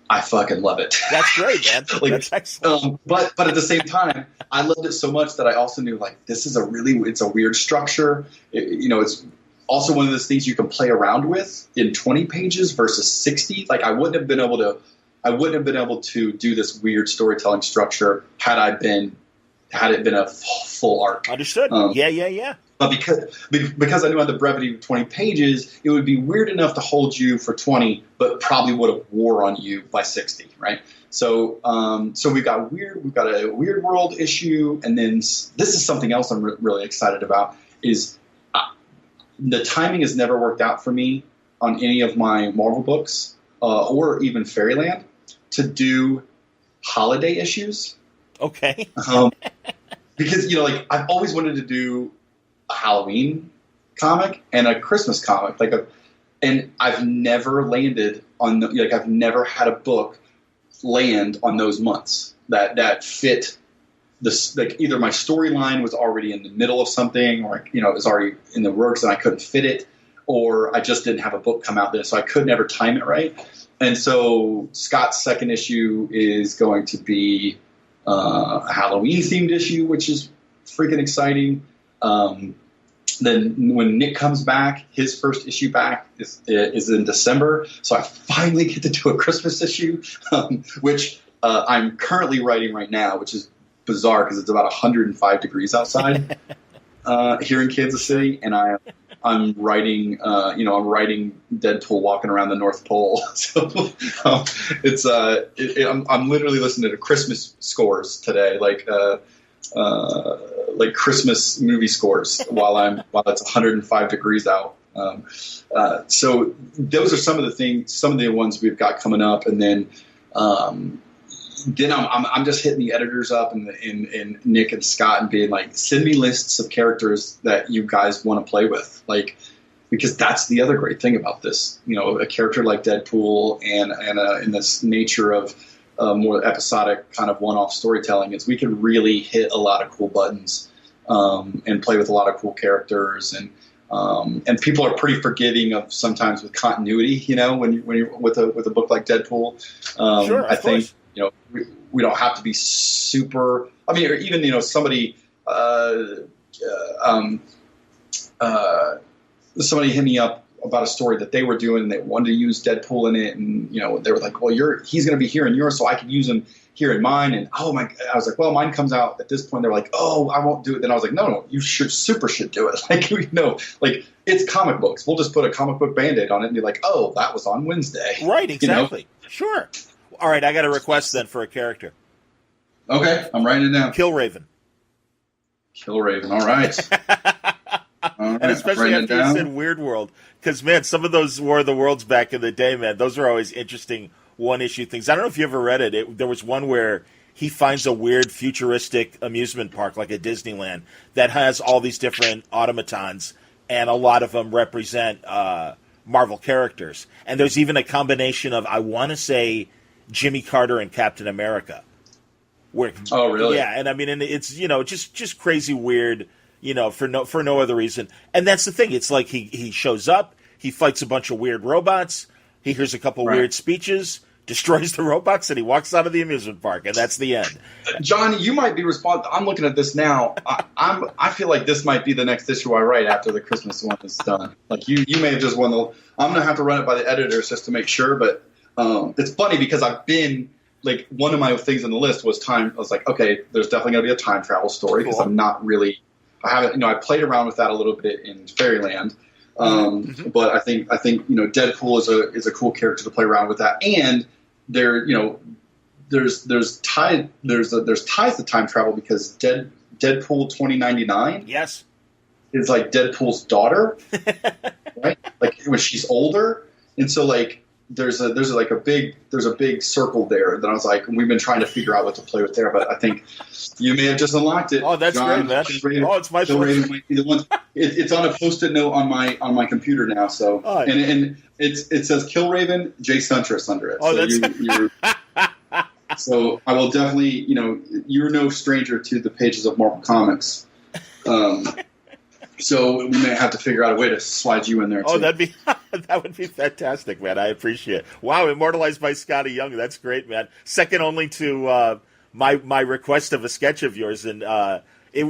I fucking love it. That's great, man. That's excellent. But at the same time, I loved it so much that I also knew this is it's a weird structure. It's also one of those things you can play around with in 20 pages versus 60. I wouldn't have been able to do this weird storytelling structure had it been a full arc. Understood. Yeah. But because I knew I had the brevity of 20 pages, it would be weird enough to hold you for 20, but probably would have wore on you by 60, right? So we've got a Weird World issue, and then this is something else I'm really excited about. Is the timing has never worked out for me on any of my Marvel books or even Fairyland to do holiday issues. Okay. Because I've always wanted to do a Halloween comic and a Christmas comic, and I've never landed on I've never had a book land on those months that fit this. Either my storyline was already in the middle of something, or it was already in the works and I couldn't fit it, or I just didn't have a book come out then, so I could never time it right. And so Scott's second issue is going to be a Halloween themed issue, which is freaking exciting. Then when Nick comes back, his first issue back is in December. So I finally get to do a Christmas issue, which I'm currently writing right now, which is bizarre because it's about 105 degrees outside here in Kansas City. And I'm writing Deadpool walking around the North Pole. So I'm literally listening to Christmas scores today, like Christmas movie scores while it's 105 degrees out. So those are some of the ones we've got coming up, and then I'm just hitting the editors up and Nick and Scott and being like, send me lists of characters that you guys want to play with, like, because that's the other great thing about this, a character like Deadpool and in this nature of more episodic kind of one-off storytelling is we can really hit a lot of cool buttons and play with a lot of cool characters, and people are pretty forgiving of sometimes with continuity, when you're with a book like Deadpool. Sure, I think we don't have to be super. I mean, or even somebody somebody hit me up about a story that they were doing and they wanted to use Deadpool in it, and they were like, well, he's going to be here in yours, so I could use him here in mine. And I was like, well, mine comes out at this point. They're like, oh, I won't do it. Then I was like, no, you should do it. Like it's comic books. We'll just put a comic book Band-Aid on it and be like, oh, that was on Wednesday. Right, exactly. Sure. All right, I got a request then for a character. Okay, I'm writing it down. Kill Raven. All right. And especially after you said Weird World, because, man, some of those War of the Worlds back in the day, man, those are always interesting one-issue things. I don't know if you ever read it. There was one where he finds a weird futuristic amusement park, like a Disneyland, that has all these different automatons, and a lot of them represent Marvel characters. And there's even a combination of, I want to say, Jimmy Carter and Captain America. Oh, really? Yeah, and I mean, and it's just crazy weird, for no other reason. And that's the thing. It's like he shows up, he fights a bunch of weird robots, he hears a couple weird speeches, destroys the robots, and he walks out of the amusement park, and that's the end. John, you might be responsible. I'm looking at this now. I feel like this might be the next issue I write after the Christmas one is done. Like you may have just won the. I'm gonna have to run it by the editors just to make sure, but. It's funny because I've been like one of my things on the list was time. I was like, okay, there's definitely going to be a time travel story because I'm not really. I haven't. I played around with that a little bit in Fairyland, but I think Deadpool is a cool character to play around with that, and there's ties to time travel because Deadpool 2099 is like Deadpool's daughter, right? Like when she's older, and so like. There's a big circle there that I was like, we've been trying to figure out what to play with there, but I think you may have just unlocked it. Oh, that's John. great, man! It's my pleasure. It's on a post-it note on my computer now. So and it says Kill Raven, Jay Suntress under it. Oh, so I will definitely you're no stranger to the pages of Marvel Comics. So we may have to figure out a way to slide you in there, too. Oh, that would be fantastic, man. I appreciate it. Wow, immortalized by Skottie Young. That's great, man. Second only to my request of a sketch of yours. And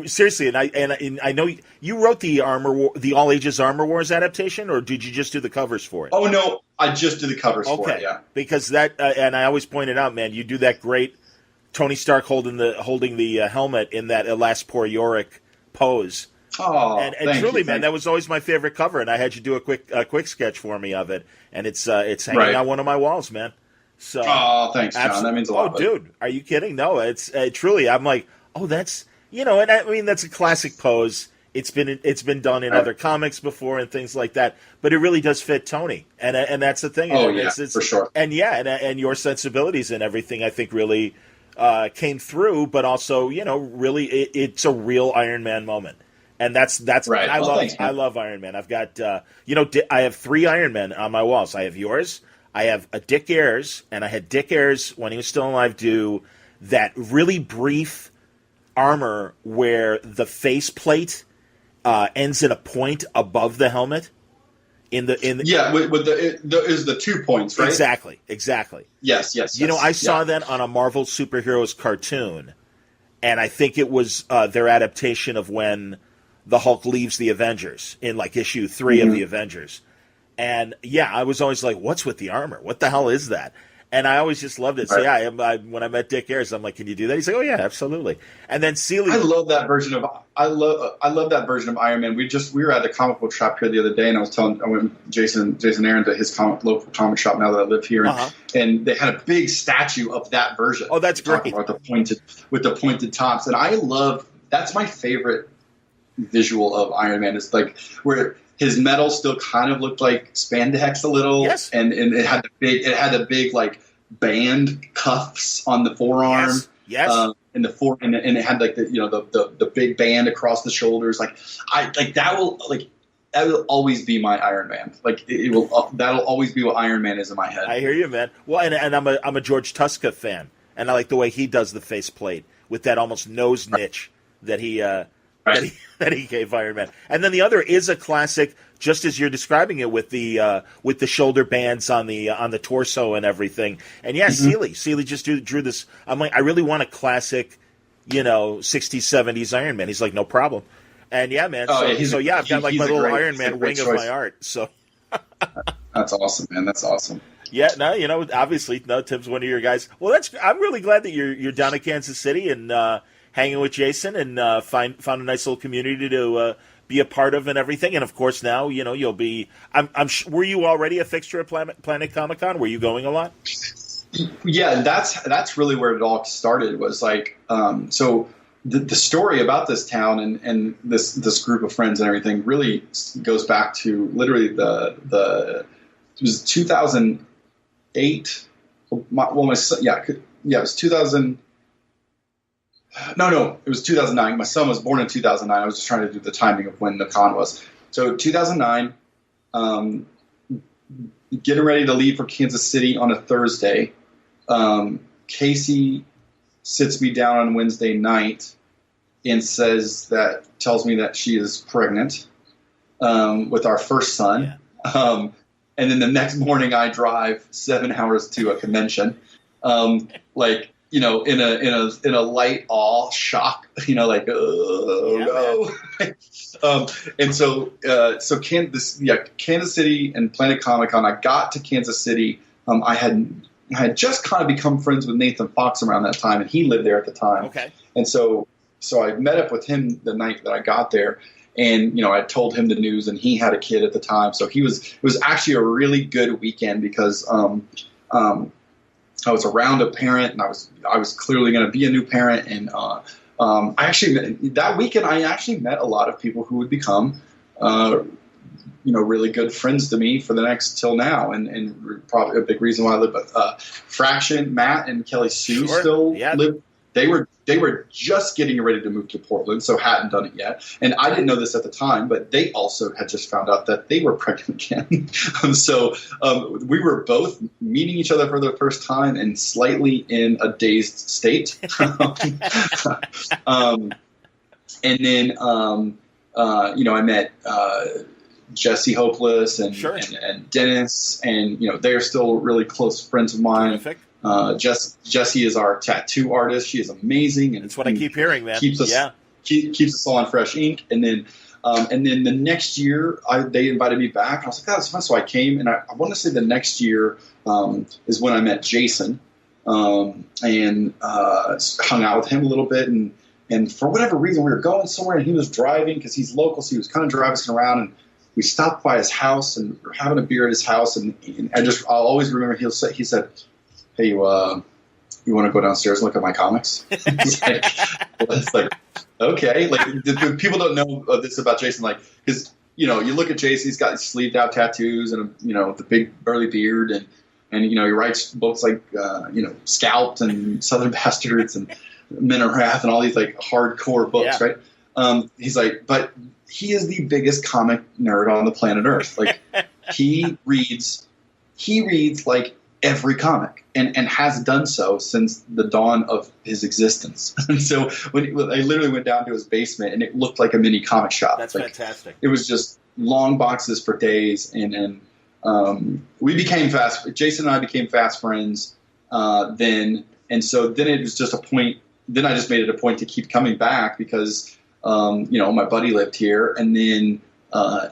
seriously, and I know you wrote the All Ages Armor Wars adaptation, or did you just do the covers for it? Oh no, I just did the covers for it. Yeah, because that and I always pointed out, man, you do that great Tony Stark holding the helmet in that Alas Poor Yorick pose. Oh, and truly, man, that was always my favorite cover, and I had you do a quick sketch for me of it, and it's hanging on one of my walls, man. So, thanks, John. That means a lot. Oh, dude, are you kidding? No, it's truly. I'm like, oh, that's and I mean that's a classic pose. It's been done in other comics before and things like that, but it really does fit Tony, and that's the thing. Oh, yeah, for sure. And and your sensibilities and everything, I think, really came through. But also, really, it's a real Iron Man moment. And that's right. I love Iron Man. I've got I have 3 Iron Men on my walls. I have yours. I have a Dick Ayers, and I had Dick Ayers when he was still alive do that really brief armor where the faceplate ends in a point above the helmet. With the 2 points, right? Exactly. Yes. I saw that on a Marvel superheroes cartoon, and I think it was their adaptation of when the Hulk leaves the Avengers in like issue 3 of the Avengers. And I was always like, what's with the armor? What the hell is that? And I always just loved it. So yeah, when I met Dick Ayers, I'm like, "Can you do that?" He's like, "Oh yeah, absolutely." And then Seeley, I love that version of Iron Man. We were at the comic book shop here the other day, and I went Jason Aaron to his local comic shop now that I live here, and they had a big statue of that version. Oh, that's great. About with the pointed tops, and that's my favorite visual of Iron Man. Is like where his metal still kind of looked like spandex a little, yes, and it had the big like band cuffs on the forearm, yes. And it had like the big band across the shoulders. That will always be my Iron Man. Like that'll always be what Iron Man is in my head. I hear you, man. Well, and I'm a George Tuska fan, and I like the way he does the faceplate with that almost nose niche that he. That he gave Iron Man. And then the other is a classic, just as you're describing it, with the shoulder bands on the torso and everything. And yeah, Seeley just drew this. I'm like, I really want a classic, 60s, 70s Iron Man. He's like, no problem. And yeah, man. I've got like my little Iron Man wing of my art. So that's awesome, man. That's awesome. Yeah, no, obviously, Tim's one of your guys. Well, I'm really glad that you're down in Kansas City and hanging with Jason and found a nice little community to be a part of and everything. And of course, now you'll be. Were you already a fixture at Planet Comic-Con? Were you going a lot? Yeah, that's really where it all started. Was like so the story about this town and this group of friends and everything really goes back to literally it was 2008. It was 2000. No, it was 2009. My son was born in 2009. I was just trying to do the timing of when the con was. So 2009, getting ready to leave for Kansas City on a Thursday. Casey sits me down on Wednesday night and tells me that she is pregnant with our first son. Yeah. And then the next morning I drive 7 hours to a convention. In a light awe shock, no. And so Kansas City and Planet Comic-Con, I got to Kansas City. I had just kind of become friends with Nathan Fox around that time, and he lived there at the time. Okay. And so I met up with him the night that I got there, and I told him the news, and he had a kid at the time. So it was actually a really good weekend because I was around a parent, and I was clearly going to be a new parent. And that weekend I actually met a lot of people who would become, really good friends to me for the next till now. And probably a big reason why I live. But Fraction, Matt, and Kelly Sue still live. They were just getting ready to move to Portland, so hadn't done it yet. And I didn't know this at the time, but they also had just found out that they were pregnant again. So we were both meeting each other for the first time and slightly in a dazed state. And then I met Jesse Hopeless and Dennis, and they're still really close friends of mine. Terrific. Jessie is our tattoo artist. She is amazing, and that's what I keep hearing, man. Keeps us all on fresh ink. And then the next year, they invited me back. I was like, "Oh, that's fun." So I came, and I want to say the next year is when I met Jason, and hung out with him a little bit. And for whatever reason, we were going somewhere, and he was driving because he's local, so he was kind of driving us around. And we stopped by his house, and we were having a beer at his house. And I'll always remember he said, "Hey, you want to go downstairs and look at my comics?" It's like, okay. Like, the people don't know this about Jason, like, because you look at Jason, he's got sleeved out tattoos and the big burly beard, and he writes books like Scalped and Southern Bastards and Men of Wrath and all these like hardcore books, right? He's like, but he is the biggest comic nerd on the planet Earth. Like, he reads like every comic and has done so since the dawn of his existence. And so when I literally went down to his basement, and it looked like a mini comic shop. That's fantastic. It was just long boxes for days. And we became Jason and I became fast friends then. And so then it was just a point. Then I just made it a point to keep coming back because, my buddy lived here. And then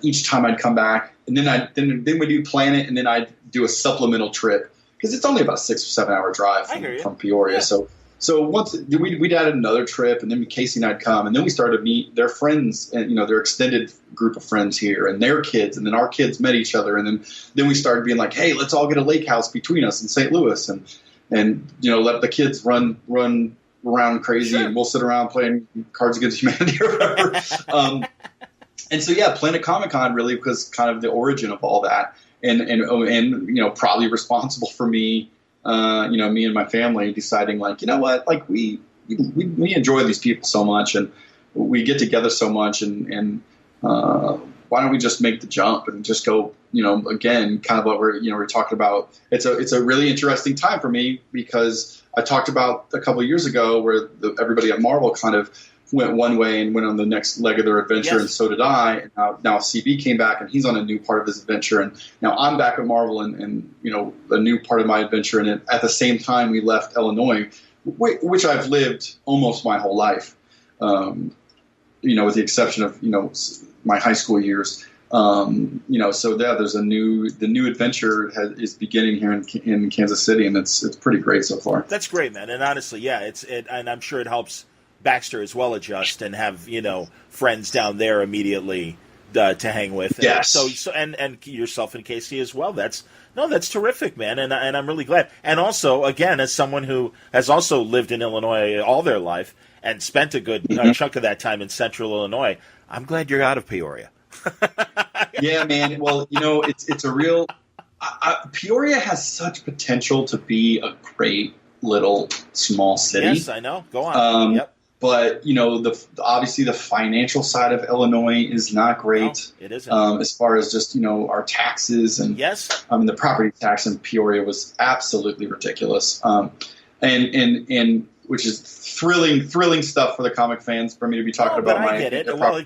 each time I'd come back, and then we do Planet, and then I'd do a supplemental trip because it's only about a 6 or 7 hour drive from Peoria. Yeah. So once we'd added another trip, and then Casey and I'd come, and then we started to meet their friends and their extended group of friends here and their kids, and then our kids met each other, and then we started being like, hey, let's all get a lake house between us in St. Louis, and let the kids run around crazy, and we'll sit around playing Cards Against Humanity or whatever. And so Planet Comic-Con really was kind of the origin of all that, and probably responsible for me. Me and my family deciding like, we enjoy these people so much, and we get together so much, and why don't we just make the jump and just go, again, kind of what we're talking about. It's a really interesting time for me, because I talked about a couple of years ago where everybody at Marvel kind of went one way and went on the next leg of their adventure, and so did I. And now CB came back, and he's on a new part of his adventure, and now I'm back at Marvel, and a new part of my adventure. And at the same time, we left Illinois, which I've lived almost my whole life, with the exception of my high school years. So there's the new adventure is beginning here in Kansas City, and it's pretty great so far. That's great, man. And honestly, and I'm sure it helps Baxter as well adjust and have friends down there immediately to hang with. Yes. So and yourself and Casey as well. That's terrific, man. And I'm really glad. And also, again, as someone who has also lived in Illinois all their life and spent a good chunk of that time in Central Illinois, I'm glad you're out of Peoria. Yeah, man. Well, it's a real. Peoria has such potential to be a great little small city. Yes, I know. Go on. Yep. But obviously the financial side of Illinois is not great. No, it isn't. As far as just our taxes, and the property tax in Peoria was absolutely ridiculous. And which is thrilling stuff for the comic fans for me to be talking about. I get it. Well,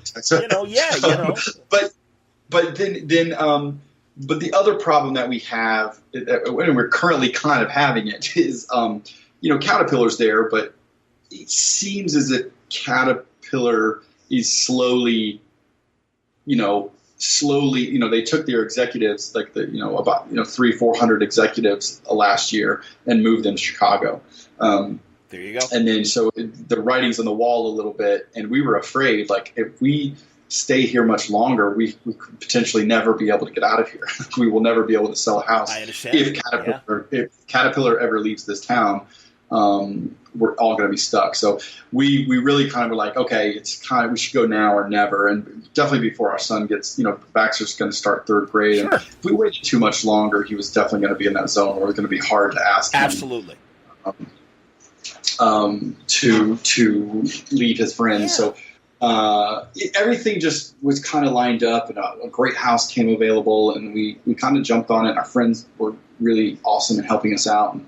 But the other problem that we have, and we're currently kind of having it, is Caterpillar's there, but it seems as if Caterpillar is slowly, they took their executives, like about 300-400 executives last year, and moved them to Chicago. There you go. And then so the writing's on the wall a little bit, and we were afraid, like, if we stay here much longer, we could potentially never be able to get out of here. We will never be able to sell a house. I understand. If Caterpillar ever leaves this town. We're all going to be stuck. So we really kind of were like, okay, we should go now or never. And definitely before our son gets, Baxter's going to start third grade. Sure. And if we waited too much longer, he was definitely going to be in that zone where it's going to be hard to ask Absolutely. him to leave his friends. Yeah. So everything just was kind of lined up, and a great house came available, and we kind of jumped on it. Our friends were really awesome in helping us out.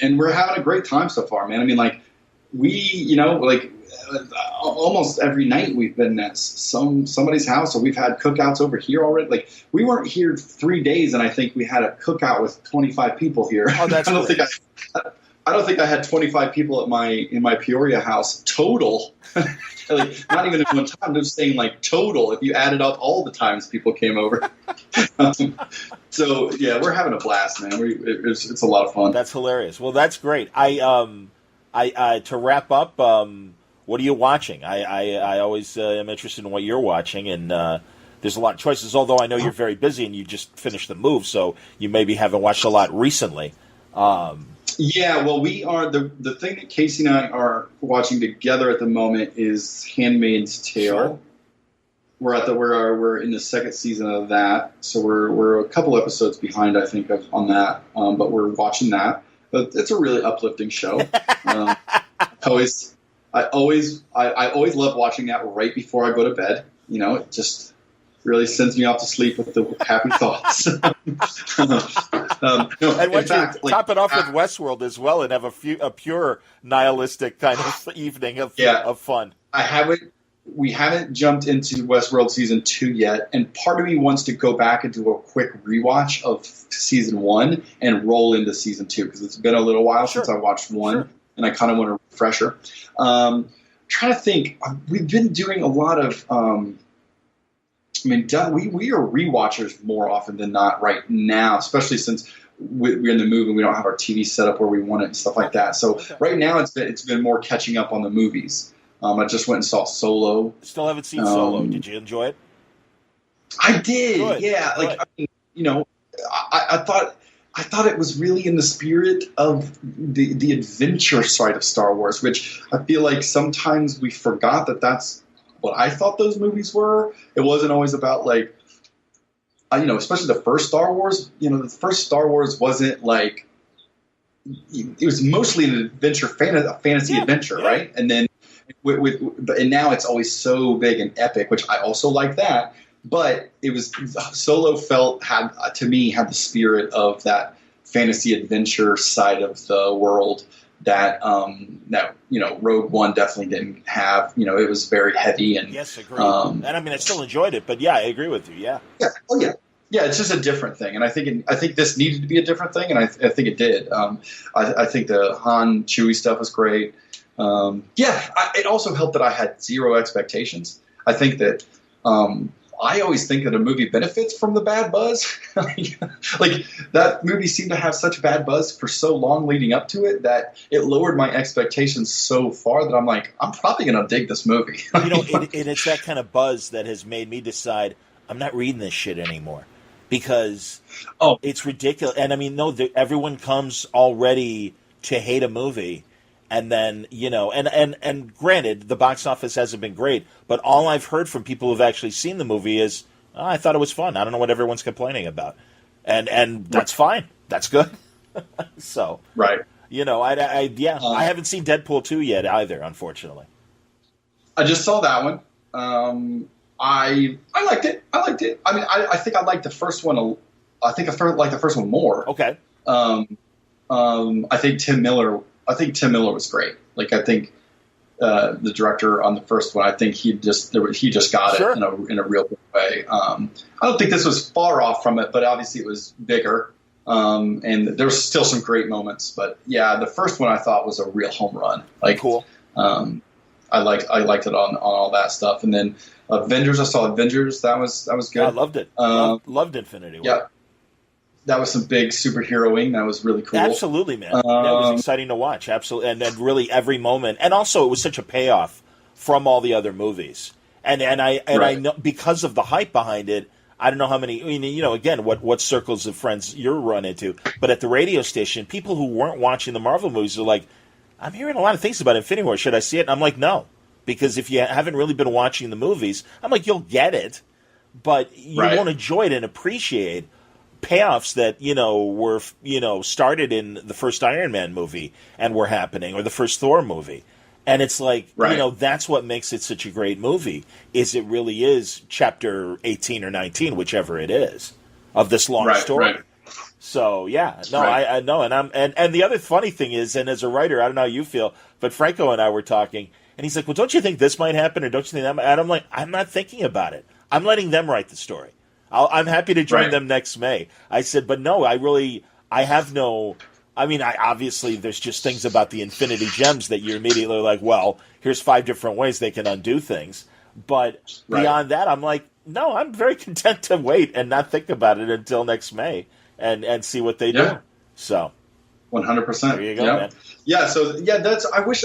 And we're having a great time so far, man. I mean, like, almost every night we've been at somebody's house, or we've had cookouts over here already. Like, we weren't here 3 days, and I think we had a cookout with 25 people here. Oh, that's great. I don't think I had 25 people in my Peoria house total. Like, not even at one time. I'm just saying, like, total. If you added up all the times people came over. So yeah, we're having a blast, man. It's a lot of fun. That's hilarious. Well, that's great. I to wrap up, what are you watching? I always am interested in what you're watching, and there's a lot of choices. Although I know you're very busy and you just finished the move, so you maybe haven't watched a lot recently. Yeah, well, we are the thing that Casey and I are watching together at the moment is Handmaid's Tale. Sure. We're in the second season of that, so we're a couple episodes behind, I think, on that. But we're watching that. But it's a really uplifting show. I always love watching that right before I go to bed. It just really sends me off to sleep with the happy thoughts. And once you top it off with Westworld as well, and have a pure nihilistic kind of evening of fun. We haven't jumped into Westworld season 2 yet, and part of me wants to go back and do a quick rewatch of season 1 and roll into season 2, because it's been a little while since I watched 1, and I kind of want a refresher. Trying to think, we've been doing a lot of. We are rewatchers more often than not right now, especially since we're in the movie and we don't have our TV set up where we want it and stuff like that. So right now it's been more catching up on the movies. I just went and saw Solo. Still haven't seen Solo. Did you enjoy it? I did. Good. Yeah. Good. Like, I mean, you know, I thought it was really in the spirit of the adventure side of Star Wars, which I feel like sometimes we forgot that that's what I thought those movies were. It wasn't always about like, you know, especially the first Star Wars. You know, the first Star Wars wasn't like, it was mostly an adventure, a fantasy adventure, right? And then and now it's always so big and epic, which I also like that. But it was Solo had the spirit of that fantasy adventure side of the world that you know, Rogue One definitely didn't have. You know, it was very heavy and yes, agreed. And I mean, I still enjoyed it, but yeah, I agree with you. Yeah. Oh yeah. Yeah, it's just a different thing, and I think this needed to be a different thing, and I think it did. I think the Han Chewie stuff was great. It also helped that I had zero expectations. I think that I always think that a movie benefits from the bad buzz. Like that movie seemed to have such bad buzz for so long leading up to it that it lowered my expectations so far that I'm like, I'm probably going to dig this movie. You know, and it's that kind of buzz that has made me decide I'm not reading this shit anymore. Because it's ridiculous. And I mean, no, everyone comes already to hate a movie. And then, you know, and granted, the box office hasn't been great. But all I've heard from people who've actually seen the movie is, I thought it was fun. I don't know what everyone's complaining about. And that's fine. That's good. So, right. You know, I haven't seen Deadpool 2 yet either, unfortunately. I just saw that one. I liked it. I mean, I think I liked the first one. I think I liked the first one more. Okay. I think Tim Miller was great. Like, I think the director on the first one, I think he just got it in a real good way. I don't think this was far off from it, but obviously it was bigger. And there was still some great moments. But yeah, the first one I thought was a real home run. Like, cool. I liked it on all that stuff. And then Avengers, I saw Avengers. That was good. I loved it. Loved Infinity War. Yeah. That was some big superheroing. That was really cool. Absolutely, man. That was exciting to watch. Absolutely. And then really every moment. And also it was such a payoff from all the other movies. And I know because of the hype behind it, I don't know how many, I mean, you know, again, what circles of friends you're run into. But at the radio station, people who weren't watching the Marvel movies are like, I'm hearing a lot of things about Infinity War. Should I see it? And I'm like, no. Because if you haven't really been watching the movies, I'm like, you'll get it. But you won't enjoy it and appreciate payoffs that, you know, were, you know, started in the first Iron Man movie and were happening, or the first Thor movie. And it's like, you know, that's what makes it such a great movie, is it really is chapter 18 or 19, whichever it is, of this long story. Right. So, yeah, no, I know. And the other funny thing is, and as a writer, I don't know how you feel, but Franco and I were talking, and he's like, well, don't you think this might happen, or don't you think that might? And I'm like, I'm not thinking about it. I'm letting them write the story. I'm happy to join them next May. I said, but no, I have no, I mean, obviously there's just things about the Infinity Gems that you're immediately like, well, here's 5 different ways they can undo things. But beyond that, I'm like, no, I'm very content to wait and not think about it until next May and see what they do. So 100%. There you go, man. Yeah. So I wish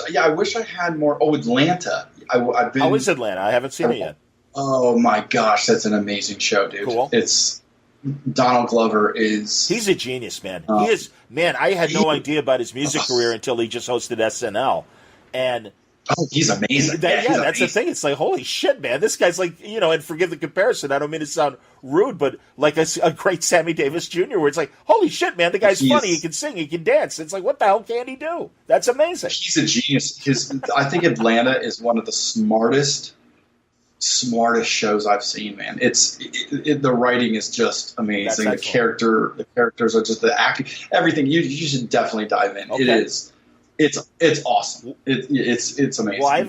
I had more. Oh, Atlanta. How is Atlanta? I haven't seen it yet. Oh my gosh, that's an amazing show, dude. Cool. It's Donald Glover he's a genius, man. He is, man. I had no idea about his music career until he just hosted SNL, and he's amazing. That's amazing. the thing. It's like, holy shit, man. This guy's like, you know, and forgive the comparison. I don't mean to sound rude, but like a great Sammy Davis Jr., where it's like, holy shit, man. The guy's funny. He can sing. He can dance. It's like, what the hell can he do? That's amazing. He's a genius. I think Atlanta is one of the smartest shows I've seen, man. The writing is just amazing. The characters are just the acting, everything. You should definitely dive in. Okay. It's awesome. It's amazing. Well, I have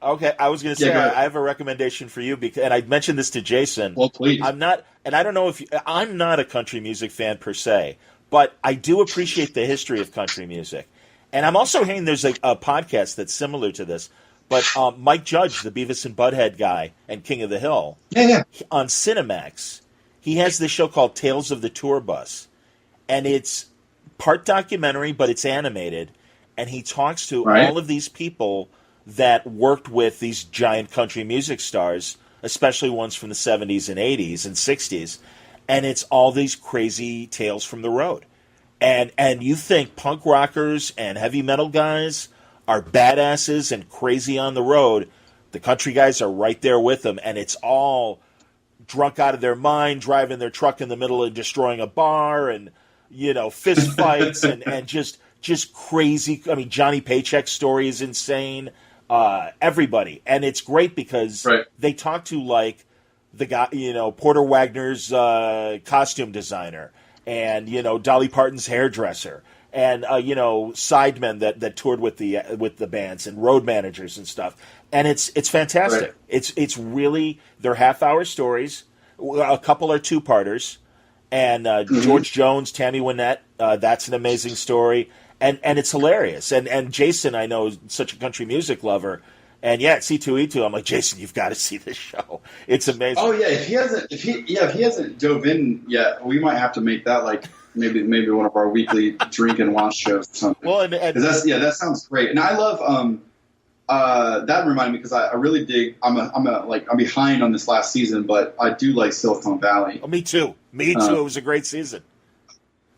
Okay, I was going to say I have a recommendation for you, and I mentioned this to Jason. Well, please. I'm not a country music fan per se, but I do appreciate the history of country music, and I'm also hearing there's a podcast that's similar to this. But Mike Judge, the Beavis and Butthead guy and King of the Hill, on Cinemax, he has this show called Tales of the Tour Bus, and it's part documentary, but it's animated, and he talks to all of these people that worked with these giant country music stars, especially ones from the 70s and 80s and 60s, and it's all these crazy tales from the road. And you think punk rockers and heavy metal guys are badasses and crazy on the road, the country guys are right there with them, and it's all drunk out of their mind, driving their truck in the middle and destroying a bar, and fist fights and just crazy. I mean, Johnny Paycheck's story is insane. Everybody, and it's great because they talk to like the guy, Porter Wagner's costume designer, and Dolly Parton's hairdresser, and sidemen that toured with the bands, and road managers and stuff. And it's fantastic. It's really, they're half-hour stories. A couple are two-parters, and George Jones, Tammy Wynette, that's an amazing story, and it's hilarious. And Jason, I know, is such a country music lover. And at C2E2, I'm like, Jason, you've got to see this show. It's amazing. Oh yeah, if he hasn't dove in yet, we might have to make that like maybe one of our weekly drink and watch shows or something. Well, that sounds great. And I love that reminded me because I really dig. I'm behind on this last season, but I do like Silicon Valley. Oh, me too. It was a great season.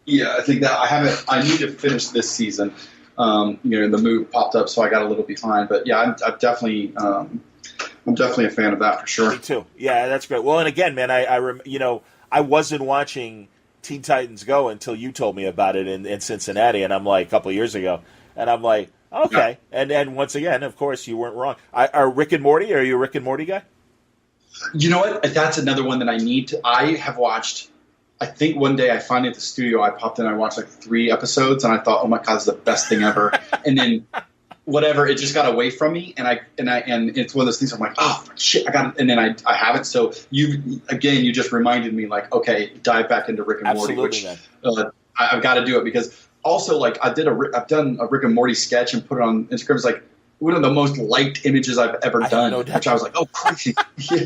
Yeah, I think that I need to finish this season. The move popped up, so I got a little behind. But yeah, I'm definitely a fan of that for sure. Me too. Yeah, that's great. Well, and again, man, I wasn't watching Teen Titans Go until you told me about it in Cincinnati, and I'm like a couple of years ago, and I'm like, okay. Yeah. And once again, of course, you weren't wrong. Are Rick and Morty? Are you a Rick and Morty guy? You know what? That's another one that I need to. I have watched. I think one day I finally at the studio, I popped in, I watched like 3 episodes, and I thought, oh my God, this is the best thing ever. And then whatever, it just got away from me, and it's one of those things I'm like, oh shit, I got it, and then I have it. So you just reminded me, like, okay, dive back into Rick and Morty, which I've got to do it because also like I've done a Rick and Morty sketch and put it on Instagram. It's like one of the most liked images I've ever done, which I was like, oh, crazy.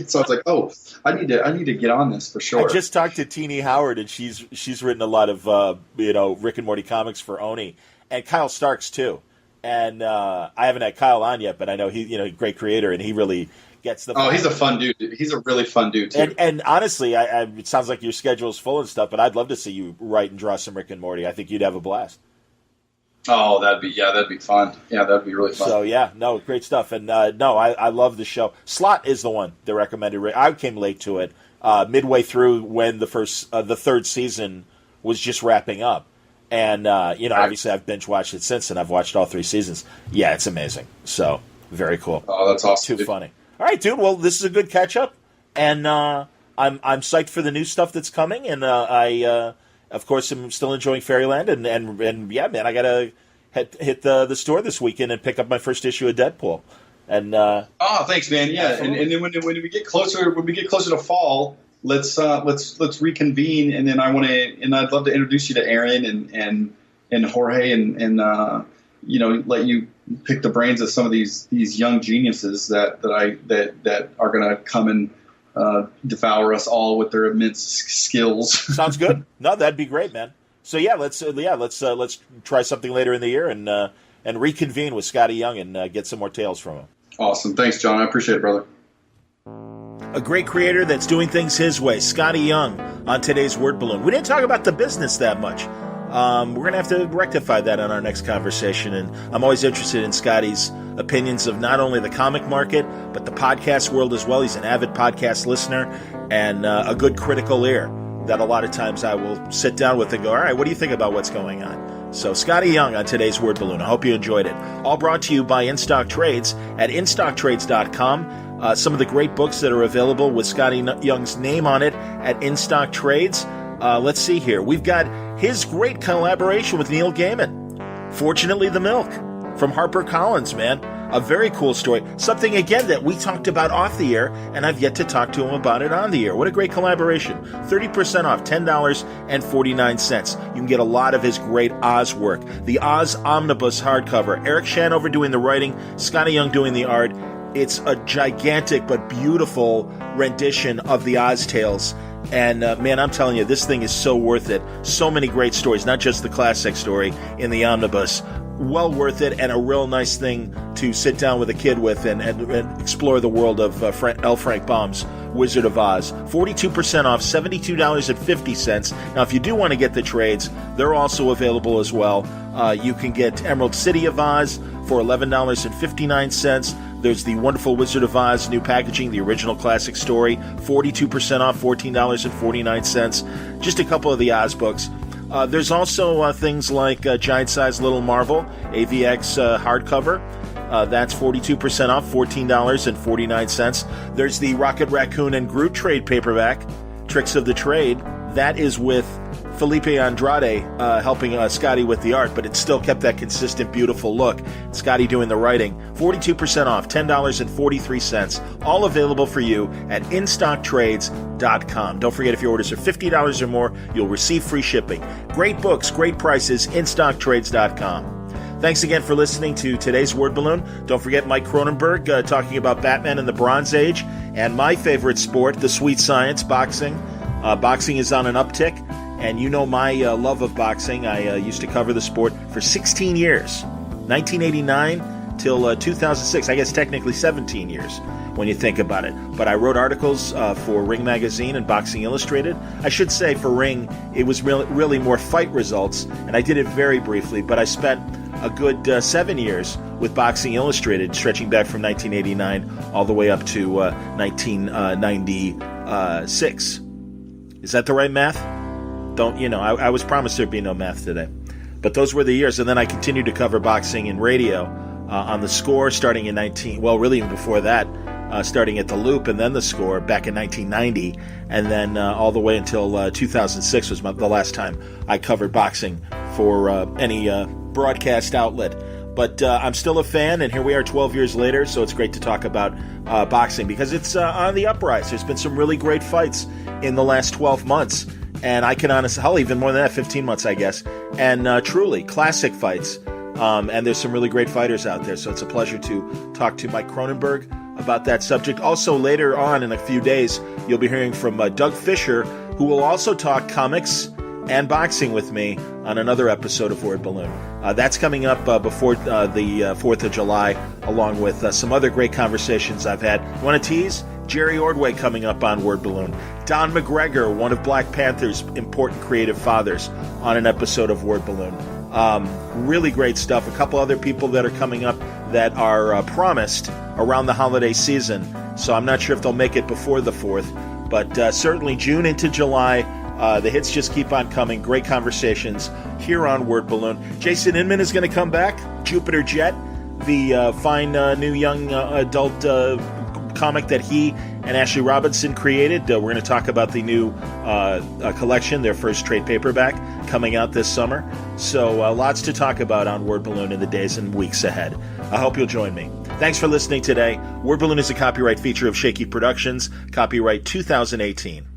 So I was like, oh, I need to get on this for sure. I just talked to Teenie Howard, and she's written a lot of Rick and Morty comics for Oni, and Kyle Starks too. And I haven't had Kyle on yet, but I know he, great creator, and he really gets the. Oh, he's a fun dude. He's a really fun dude too. And honestly, it sounds like your schedule is full and stuff, but I'd love to see you write and draw some Rick and Morty. I think you'd have a blast. Oh, that'd be fun. Yeah, that'd be really fun. So great stuff. And I love the show. Slot is the one that recommended. I came late to it, midway through when the 3rd season was just wrapping up, and obviously I've binge watched it since, and I've watched all 3 seasons. Yeah, it's amazing. So very cool. Oh, that's awesome. Too funny. All right, dude. Well, this is a good catch up, and I'm psyched for the new stuff that's coming, and Of course, I'm still enjoying Fairyland, and yeah, man, I gotta hit the store this weekend and pick up my first issue of Deadpool. And thanks, man. Yeah, and then when we get closer to fall, let's reconvene, and then I'd love to introduce you to Aaron and Jorge, and let you pick the brains of some of these young geniuses that are gonna come and devour us all with their immense skills. Sounds good. No, that'd be great, man. So yeah, let's try something later in the year and reconvene with Skottie Young and get some more tales from him. Awesome. Thanks, John. I appreciate it, brother. A great creator that's doing things his way, Skottie Young, on today's Word Balloon. We didn't talk about the business that much. We're going to have to rectify that on our next conversation, and I'm always interested in Skottie's opinions of not only the comic market, but the podcast world as well. He's an avid podcast listener and a good critical ear that a lot of times I will sit down with and go, all right, what do you think about what's going on? So Skottie Young on today's Word Balloon. I hope you enjoyed it. All brought to you by InStock Trades at InStockTrades.com. Some of the great books that are available with Skottie Young's name on it at InStock Trades. Let's see here. We've got his great collaboration with Neil Gaiman, Fortunately the Milk, from HarperCollins, man. A very cool story. Something, again, that we talked about off the air, and I've yet to talk to him about it on the air. What a great collaboration. 30% off, $10.49. You can get a lot of his great Oz work. The Oz Omnibus hardcover. Eric Shanover doing the writing, Skottie Young doing the art. It's a gigantic but beautiful rendition of the Oz tales. And man, I'm telling you, this thing is so worth it. So many great stories, not just the classic story in the omnibus. Well worth it, and a real nice thing to sit down with a kid with and explore the world of L. Frank Baum's Wizard of Oz. 42% off, $72.50. Now, if you do want to get the trades, they're also available as well. You can get Emerald City of Oz for $11.59. There's the Wonderful Wizard of Oz new packaging, the original classic story, 42% off, $14.49. Just a couple of the Oz books. There's also things like Giant Size Little Marvel, AVX hardcover. That's 42% off, $14.49. There's the Rocket Raccoon and Groot trade paperback, Tricks of the Trade. That is with Felipe Andrade helping Skottie with the art, but it still kept that consistent, beautiful look. Skottie doing the writing. 42% off, $10.43. All available for you at InStockTrades.com. Don't forget, if your orders are $50 or more, you'll receive free shipping. Great books, great prices, InStockTrades.com. Thanks again for listening to today's Word Balloon. Don't forget Mike Cronenberg talking about Batman in the Bronze Age and my favorite sport, the sweet science, boxing. Boxing is on an uptick. And you know my love of boxing. I used to cover the sport for 16 years, 1989 till 2006. I guess technically 17 years when you think about it. But I wrote articles for Ring Magazine and Boxing Illustrated. I should say for Ring, it was really more fight results, and I did it very briefly. But I spent a good 7 years with Boxing Illustrated, stretching back from 1989 all the way up to 1996. Is that the right math? I was promised there'd be no math today. But those were the years. And then I continued to cover boxing in radio on The Score starting in really even before that, starting at The Loop and then The Score back in 1990. And then all the way until 2006 was the last time I covered boxing for any broadcast outlet. But I'm still a fan, and here we are 12 years later, so it's great to talk about boxing because it's on the uprise. There's been some really great fights in the last 12 months. And I can honestly, even more than that, 15 months, I guess. And truly, classic fights. And there's some really great fighters out there. So it's a pleasure to talk to Mike Cronenberg about that subject. Also, later on in a few days, you'll be hearing from Doug Fisher, who will also talk comics and boxing with me on another episode of Word Balloon. That's coming up before the 4th of July, along with some other great conversations I've had. You want to tease? Jerry Ordway coming up on Word Balloon. Don McGregor, one of Black Panther's important creative fathers, on an episode of Word Balloon. Really great stuff. A couple other people that are coming up that are promised around the holiday season. So I'm not sure if they'll make it before the 4th, but certainly June into July, the hits just keep on coming. Great conversations here on Word Balloon. Jason Inman is going to come back. Jupiter Jet, the fine new young adult comic that he and Ashley Robinson created. We're going to talk about the new collection, their first trade paperback, coming out this summer. So lots to talk about on Word Balloon in the days and weeks ahead. I hope you'll join me. Thanks for listening today. Word Balloon is a copyright feature of Shaky Productions, copyright 2018.